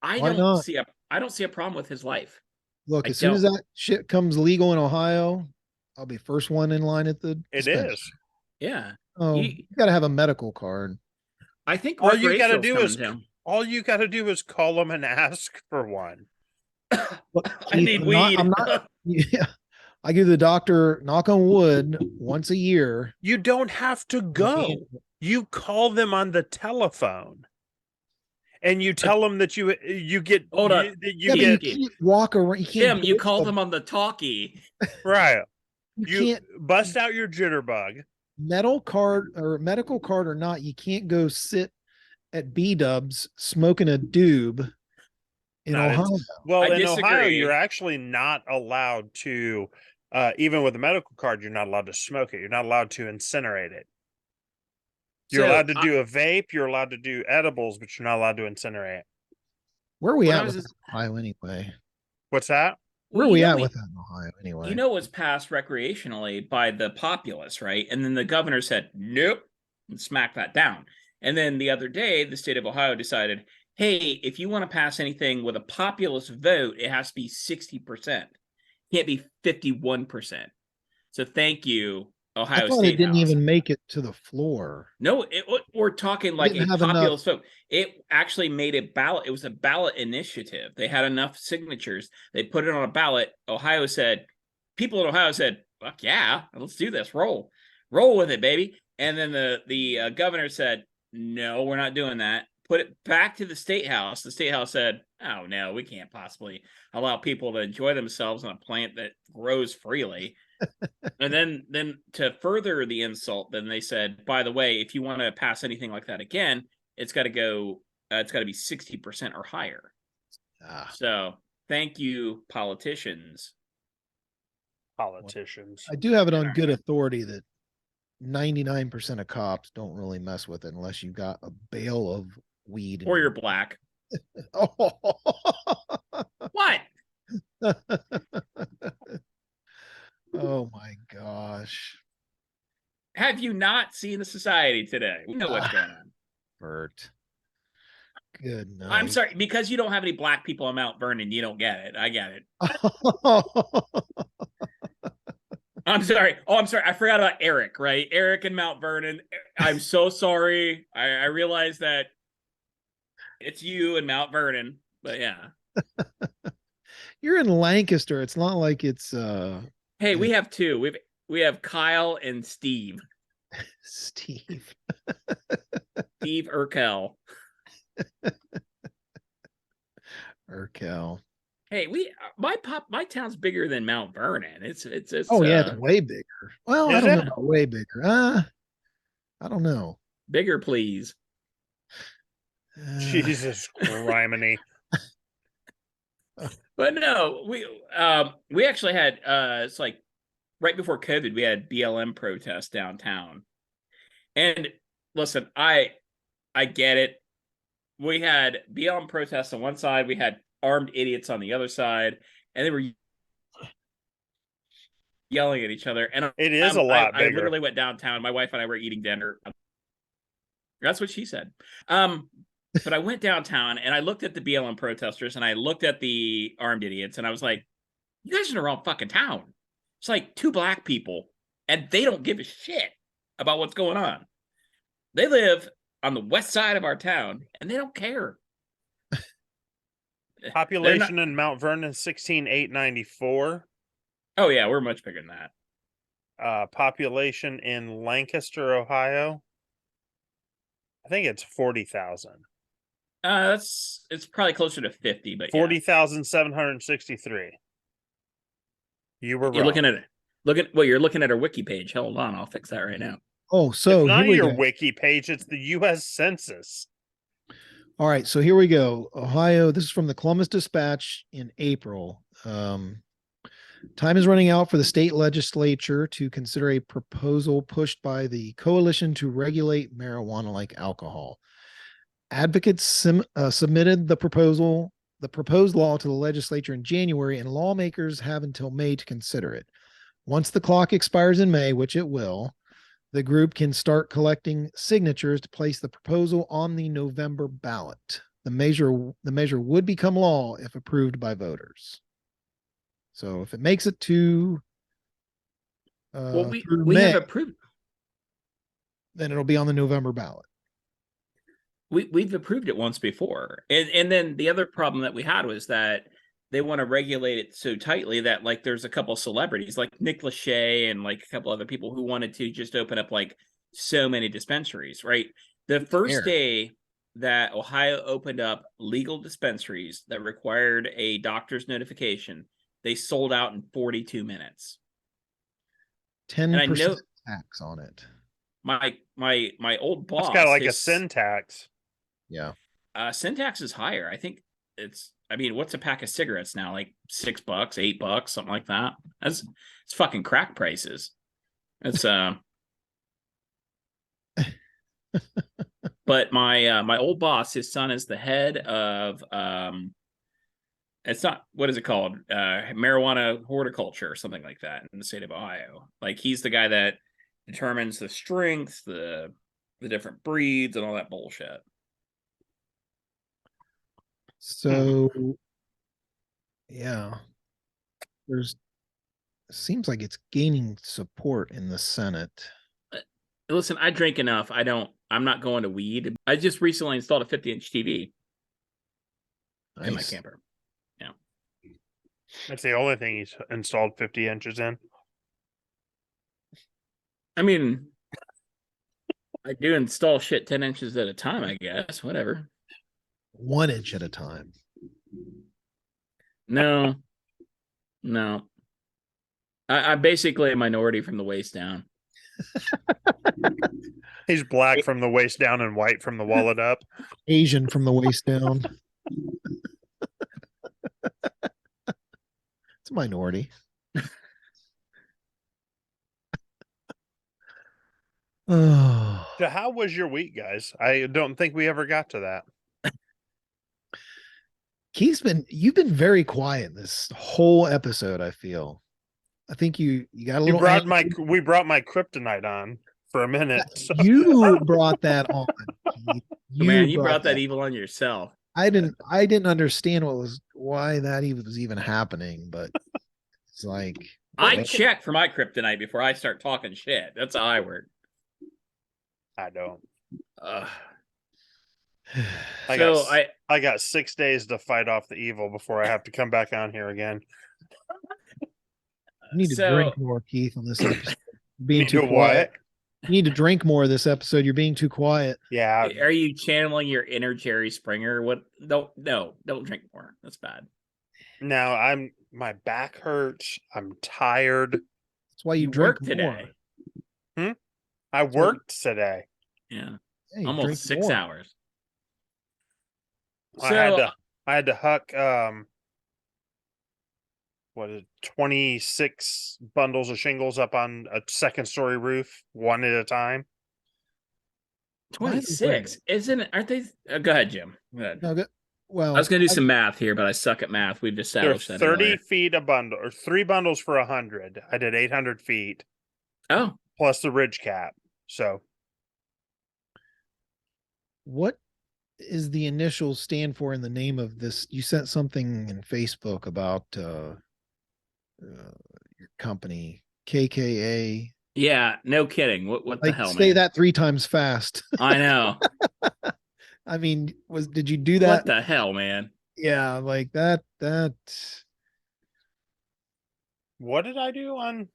I Why don't not? see a problem with his life. Look, I as soon as don't. that shit comes legal in Ohio, I'll be first one in line at the It dispensary. is. Yeah. Oh, You- you got to have a medical card. I think All you gotta recreational's do coming is down. All you got to do is call them and ask for one. Look, I need I'm not- weed. I'm not. Yeah, I go to the doctor, knock on wood, once a year. You don't have to go. You call them on the telephone, and you tell them that you get Hold on. that Yeah, you but you get can't walk around. You can't Jim, you go call to- them on the talkie. right. You You can't bust out your jitterbug. medical card or not. You can't go sit at B Dubs smoking a doob in No, it's- Ohio. Well, I in Ohio, disagree. you're actually not allowed to, even with a medical card, you're not allowed to smoke it. You're not allowed to incinerate it. You're So, allowed to do a vape. You're allowed to do edibles, but you're not allowed to incinerate it. Where are we When I at was with just- Ohio anyway? What's that? Where Well, are we you know at with that in Ohio anyway? You know, it was passed recreationally by the populace, right? And then the governor said, nope, and smacked that down. And then the other day, the state of Ohio decided, hey, if you want to pass anything with a populist vote, it has to be 60%. It can't be 51%. So thank you, Ohio I thought State it didn't House. even make it to the floor. No, we're talking like a didn't have enough- populist vote. It actually made a ballot. It was a ballot initiative. They had enough signatures. They put it on a ballot. Ohio said, people in Ohio said, fuck yeah, let's do this. Roll with it, baby. And then the governor said, no, we're not doing that. Put it back to the state house. The state house said, oh no, we can't possibly allow people to enjoy themselves on a plant that grows freely. And then to further the insult, then they said, by the way, if you want to pass anything like that again, it's got to go, it's got to be 60% or higher. Ah, So thank you, politicians. Politicians. I do have it on good authority that 99% of cops don't really mess with it unless you got a bale of weed. in Or your- you're black. Oh. What? Oh my gosh. Have you not seen the society today? We know what's going on. Bert. Good night. I'm sorry, because you don't have any black people in Mount Vernon, you don't get it. I get it. I'm sorry. Oh, I'm sorry. I forgot about Eric, right? Eric in Mount Vernon. I'm so sorry. I realize that it's you in Mount Vernon, but yeah. You're in Lancaster. It's not like it's Hey, we have two. We have Kyle and Steve. Steve. Steve Urkel. Urkel. Hey, my town's bigger than Mount Vernon. It's Oh yeah, it's way bigger. Well, I Is don't know it? about way bigger. I don't know. bigger, please. Jesus criminy. But no, we actually had it's like right before COVID, we had BLM protests downtown. And listen, I get it. We had BLM protests on one side, we had armed idiots on the other side, and they were yelling at each other. And It is a lot I bigger. literally went downtown. My wife and I were eating dinner. That's what she said. But I went downtown and I looked at the BLM protesters and I looked at the armed idiots and I was like, you guys are in the wrong fucking town. It's like two black people and they don't give a shit about what's going on. They live on the west side of our town and they don't care. Population in Mount Vernon 16,894. Oh yeah, we're much bigger than that. Population in Lancaster, Ohio. I think it's 40,000. It's probably closer to 50, but yeah. 40,763. You were You're wrong. looking at it. You're looking at our wiki page. Hold on, I'll fix that right now. Oh, so It's not here we your go. wiki page, it's the US Census. All right, so here we go. Ohio, this is from the Columbus Dispatch in April. Time is running out for the state legislature to consider a proposal pushed by the Coalition to Regulate Marijuana like Alcohol. Advocates submitted the proposed law to the legislature in January, and lawmakers have until May to consider it. Once the clock expires in May, which it will, the group can start collecting signatures to place the proposal on the November ballot. The measure would become law if approved by voters. So if it makes it to Well, we through have May, approved. then it'll be on the November ballot. We've approved it once before, and then the other problem that we had was that they want to regulate it so tightly that like there's a couple celebrities like Nick Lachey and like a couple other people who wanted to just open up like so many dispensaries, right? The first Fair. day that Ohio opened up legal dispensaries that required a doctor's notification, they sold out in 42 minutes. 10% know- tax on it. My old boss, It's got like a his- syntax. Yeah. syntax is higher. I think I mean, what's a pack of cigarettes now? Like $6, $8, something like that. It's fucking crack prices. It's but my old boss, his son is the head of it's not, what is it called? Marijuana horticulture or something like that in the state of Ohio. Like he's the guy that determines the strength, the different breeds and all that bullshit. So, yeah, seems like it's gaining support in the Senate. Listen, I drink enough. I'm not going to weed. I just recently installed a 50-inch TV in my Nice. camper. That's the only thing he's installed 50 inches in. I mean, I do install shit 10 inches at a time, I guess. Whatever. 1 inch at a time. No. I'm basically a minority from the waist down. He's black from the waist down and white from the wallet up. Asian from the waist down. It's a minority. Oh, So how was your week, guys? I don't think we ever got to that. you've been very quiet this whole episode, I feel. I think you got a little We brought my kryptonite on for a minute. So. you brought that on. Keith. You brought that evil on yourself. I didn't understand why that even was even happening, but it's like I check for my kryptonite before I start talking shit. That's how I work. I don't. Ugh. I So got I got 6 days to fight off the evil before I have to come back on here again. you need to So- drink more, Keith, on this episode. Being Me too too, quiet. what? You need to drink more this episode. You're being too quiet. Yeah. are you channeling your inner Jerry Springer? What? Don't drink more. That's bad. Now my back hurts. I'm tired. That's why you, You drink worked today. more. I worked today. Yeah, Yeah, you drink almost 6 more. hours. I had to huck what is it, 26 bundles of shingles up on a second story roof, one at a time. By the way- 26, isn't it? Aren't they? Go ahead, Jim. Go ahead. No, well, I was gonna do some math here, but I suck at math. We've They're established that. 30 earlier. feet a bundle, or 3 bundles for 100. I did 800 feet Oh, plus the ridge cap. So what is the initials stand for in the name of this? You sent something in Facebook about your company, KKA. yeah. No kidding. What the Like, hell, say man? that 3 times fast. I know. I mean, did you do that? What the hell, man? Yeah, like that. what did I do on?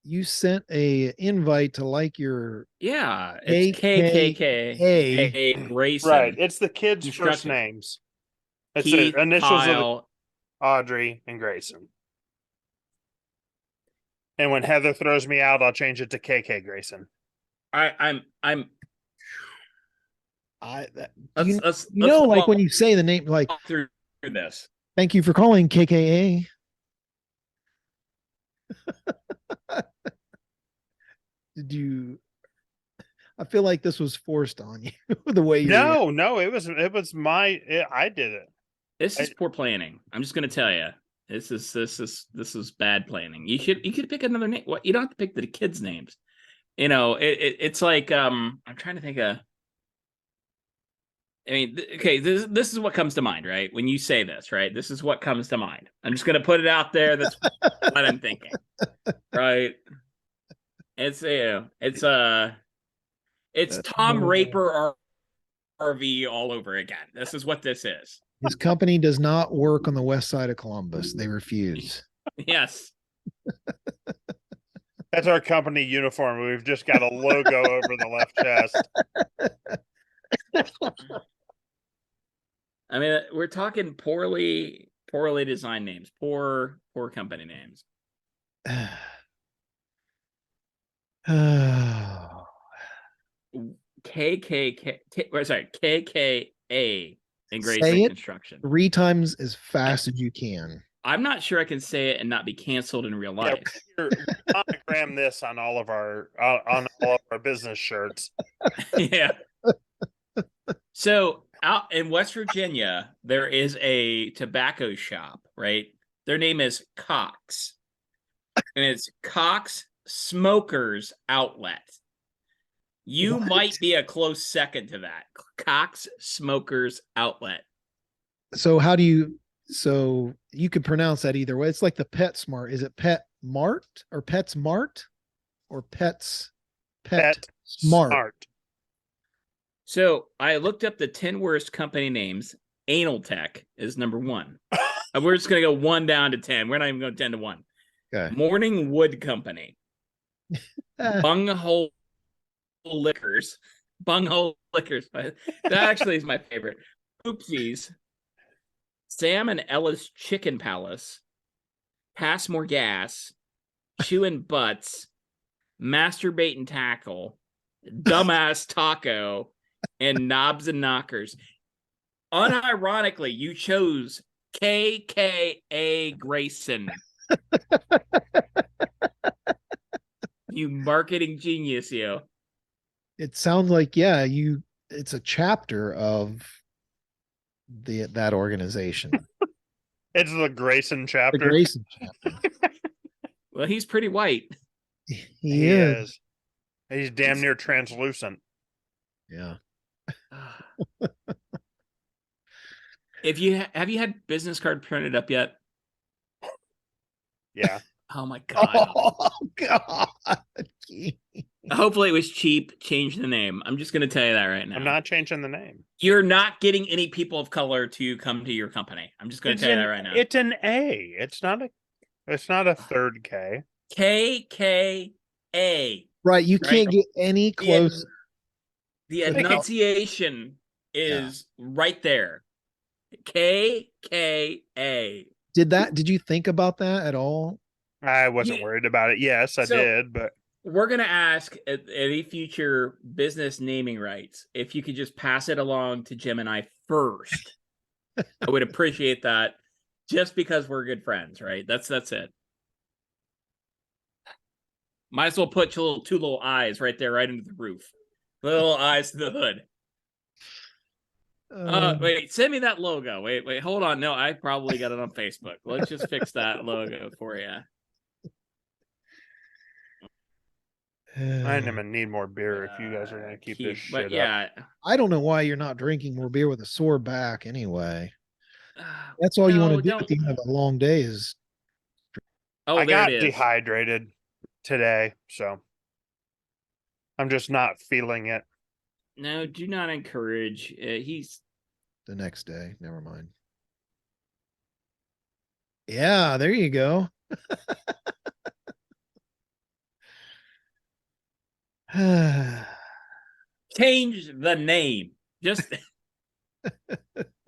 You sent a invite to like your Yeah, it's KKA. KKK Grayson. Right, it's the kids' first Construction. names. It's Keith, the initials of Kyle, Audrey and Grayson. And when Heather throws me out, I'll change it to KK Grayson. I'm. You know, like when you say the name, like, walk through this. thank you for calling KKA. Did you? I feel like this was forced on you the way you. No, it was I did it. This is poor planning. I'm just gonna tell you. This is bad planning. You could pick another name. What, you don't have to pick the kids' names. You know, it's like I'm trying to think of. I mean, okay, this is what comes to mind, right? When you say this, right? This is what comes to mind. I'm just gonna put it out there. That's what I'm thinking, right? It's Tom Raper RV all over again. This is what this is. His company does not work on the west side of Columbus. They refuse. Yes. That's our company uniform. We've just got a logo over the left chest. I mean, we're talking poorly designed names, poor company names. Oh, KKA in Great Say Lake it. Construction. 3 times as fast as you can. I'm not sure I can say it and not be canceled in real Yeah, life. we're monogram this on all of our business shirts. Yeah. So out in West Virginia, there is a tobacco shop, right? Their name is Cox. And it's Cox Smokers Outlet. You What? might be a close second to that. Cox Smokers Outlet. So you could pronounce that either way. It's like the PetSmart. Is it Pet Mart or PetSmart or Pet Smart? So I looked up the 10 worst company names. Anal Tech is number 1. And we're just going to go 1 down to 10. We're not even going 10 to 1. Okay. Morning Wood Company. Bunghole Liquors. Bunghole Liquors. That actually is my favorite. Oopsies. Sam and Ella's Chicken Palace. Pass More Gas. Chewin' Butts. Masturbate and Tackle. Dumbass Taco. And Knobs and Knockers. Unironically, you chose KKA Grayson. You marketing genius, you. It sounds like, it's a chapter of that organization. It's the Grayson The chapter. Grayson chapter. Well, he's pretty white. He is. He's damn near translucent. Yeah. If you have you had business card printed up yet? Yeah. Oh my god. Oh God. Hopefully it was cheap. Change the name. I'm just gonna tell you that right now. I'm not changing the name. You're not getting any people of color to come to your company. I'm just gonna tell you that right now. It's an A. It's not a third K. KKA. Right. You Right. can't get any close. The enunciation is right there. KKA. Did you think about that at all? I wasn't worried about it. Yes, I did, but We're going to ask at any future business naming rights if you could just pass it along to Jim and I first. I would appreciate that just because we're good friends, right? That's it. Might as well put two little eyes right there, right into the roof. Little eyes to the hood. Wait, send me that logo. Wait, hold on. No, I probably got it on Facebook. Let's just fix that logo for you. I'm gonna need more beer if you guys are gonna keep this shit But yeah, I don't know why you're not drinking more beer with a sore back anyway. That's all you want to do at the end of a long day is. Oh, I there got it is. dehydrated today, so I'm just not feeling it. No, do not encourage. He's The next day. Never mind. Yeah, there you go. change the name.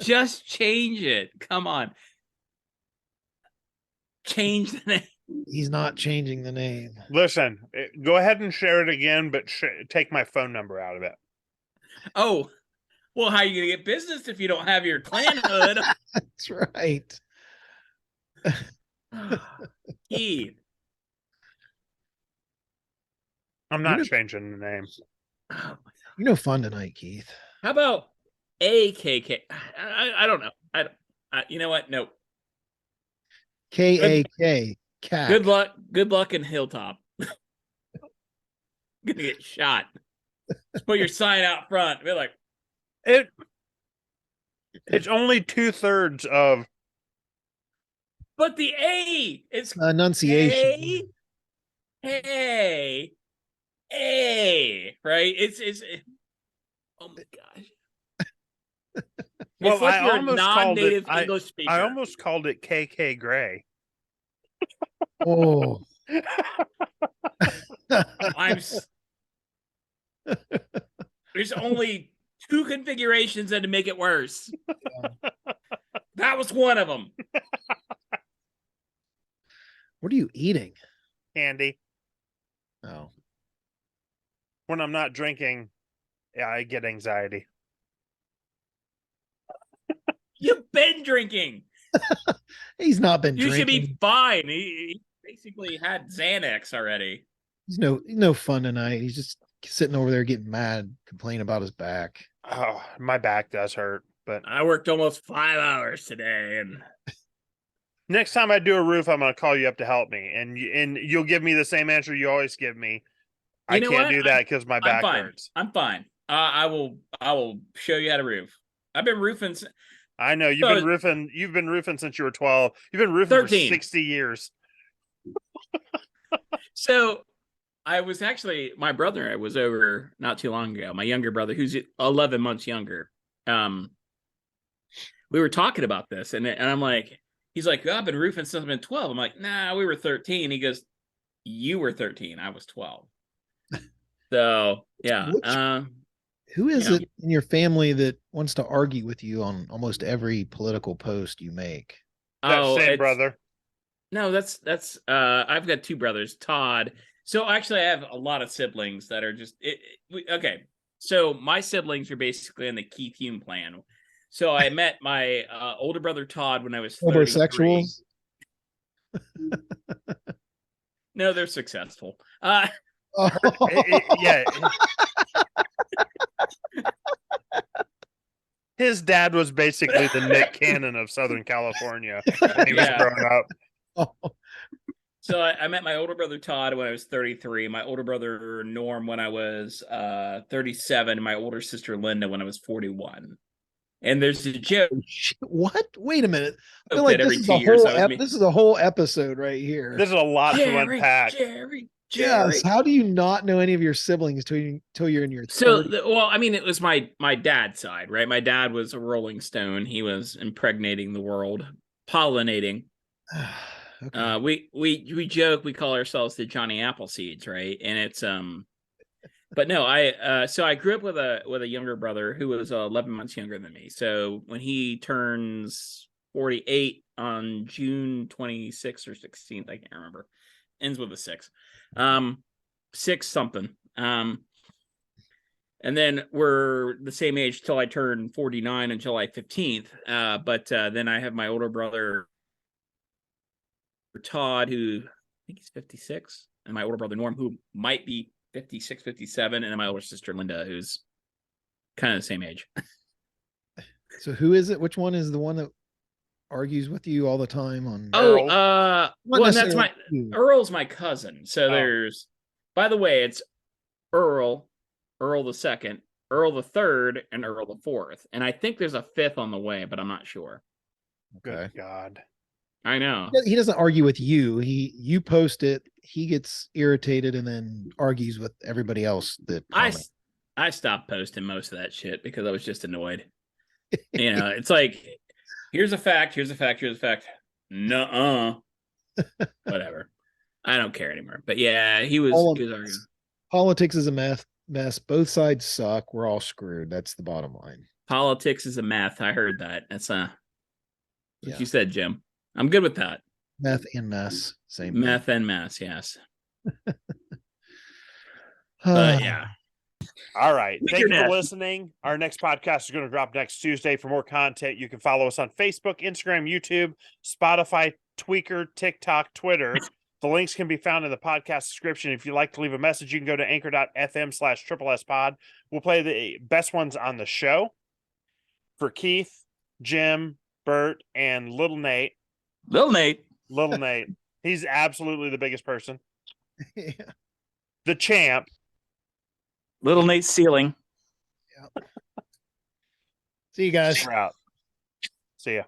Just change it. Come on. Change the name. He's not changing the name. Listen, go ahead and share it again, but take my phone number out of it. Oh, well, how are you gonna get business if you don't have your clan hood? That's right. Keith. I'm not changing the name. Oh, You're no fun tonight, Keith. how about AKK? I don't know. You know what? Nope. KAK. Cat. Good luck. Good luck in Hilltop. Gonna get shot. Just put your sign out front. Be like, It's only 2/3 of. but the A. It's Enunciation. A. Right? It's. Oh my gosh. Well, It's like I you're a almost called it. non-native English speaker. I almost called it KK Gray. Oh. I'm. There's only 2 configurations and to make it worse. That was one of them. What are you eating? Candy. Oh. When I'm not drinking, yeah, I get anxiety. You've been drinking. He's not been You should drinking. be fine. He basically had Xanax already. He's no fun tonight. He's just sitting over there getting mad, complaining about his back. Oh, my back does hurt. But I worked almost 5 hours today, and next time I do a roof, I'm going to call you up to help me, and you'll give me the same answer you always give me. I You know can't what? do that because my I'm back fine. hurts. I'm fine. I will show you how to roof. I've been roofing. I know you've So- been roofing. You've been roofing since you were 12. You've been roofing 13. for 60 years. So I was actually, my brother was over not too long ago. My younger brother, who's 11 months younger. We were talking about this, and I'm like, he's like, oh, I've been roofing since I've been 12. I'm like, nah, we were 13. He goes, you were 13. I was 12. So yeah. Which- Who is Yeah. it in your family that wants to argue with you on almost every political post you make? That same it's- brother. No, that's I've got 2 brothers, Todd. So actually I have a lot of siblings that are just okay. So my siblings are basically in the Keith Hume plan. So I met my older brother Todd when I was 33. Homosexuals? No, they're successful. Yeah. His dad was basically the Nick Cannon of Southern California when he was Yeah. growing up. So I met my older brother Todd when I was 33, my older brother Norm when I was 37, and my older sister Linda when I was 41. And there's a joke What? Wait a minute. I feel that like this every is 2 a years whole I was me- this is a whole episode right here. There's a lot to unpack. Jerry. Yes. How do you not know any of your siblings till you're in your So, 30s? well, I mean, it was my dad's side, right? My dad was a Rolling Stone. He was impregnating the world, pollinating. Okay. We joke, we call ourselves the Johnny Appleseeds, right? And it's but no, I grew up with a younger brother who was 11 months younger than me. So when he turns 48 on June 26th or 16th, I can't remember. Ends with a 6. 6 something. And then we're the same age till I turn 49 on July 15th. But then I have my older brother Todd, who I think he's 56, and my older brother Norm, who might be 56, 57, and then my older sister Linda, who's kind of the same age. So who is it? Which one is the one that argues with you all the time on Oh, Not well, and that's necessarily my you. Earl's my cousin. So Oh. there's, by the way, it's Earl the second, Earl the third, and Earl the fourth. And I think there's a 5th on the way, but I'm not sure. Okay. Good God. I know. He doesn't argue with you. You post it, he gets irritated and then argues with everybody else that comments. I stopped posting most of that shit because I was just annoyed. You know, it's like, here's a fact, here's a fact, here's a fact. Nuh-uh. Whatever. I don't care anymore. But yeah, he was arguing. Politics is a mess. Both sides suck. We're all screwed. That's the bottom line. Politics is a meth. I heard that. That's what Yeah. you said, Jim. I'm good with that. Meth and mess. Same thing. Meth and mess, yes. But yeah. All right. Make Thank your you for nest. listening. Our next podcast is going to drop next Tuesday. For more content, you can follow us on Facebook, Instagram, YouTube, Spotify, Tweaker, TikTok, Twitter. The links can be found in the podcast description. If you'd like to leave a message, you can go to anchor.fm/SSS pod. We'll play the best ones on the show. For Keith, Jim, Bert, and Little Nate. Little Nate. Little Nate. He's absolutely the biggest person. Yeah. The champ. Little Nate Ceiling. See you guys. We're out. See ya.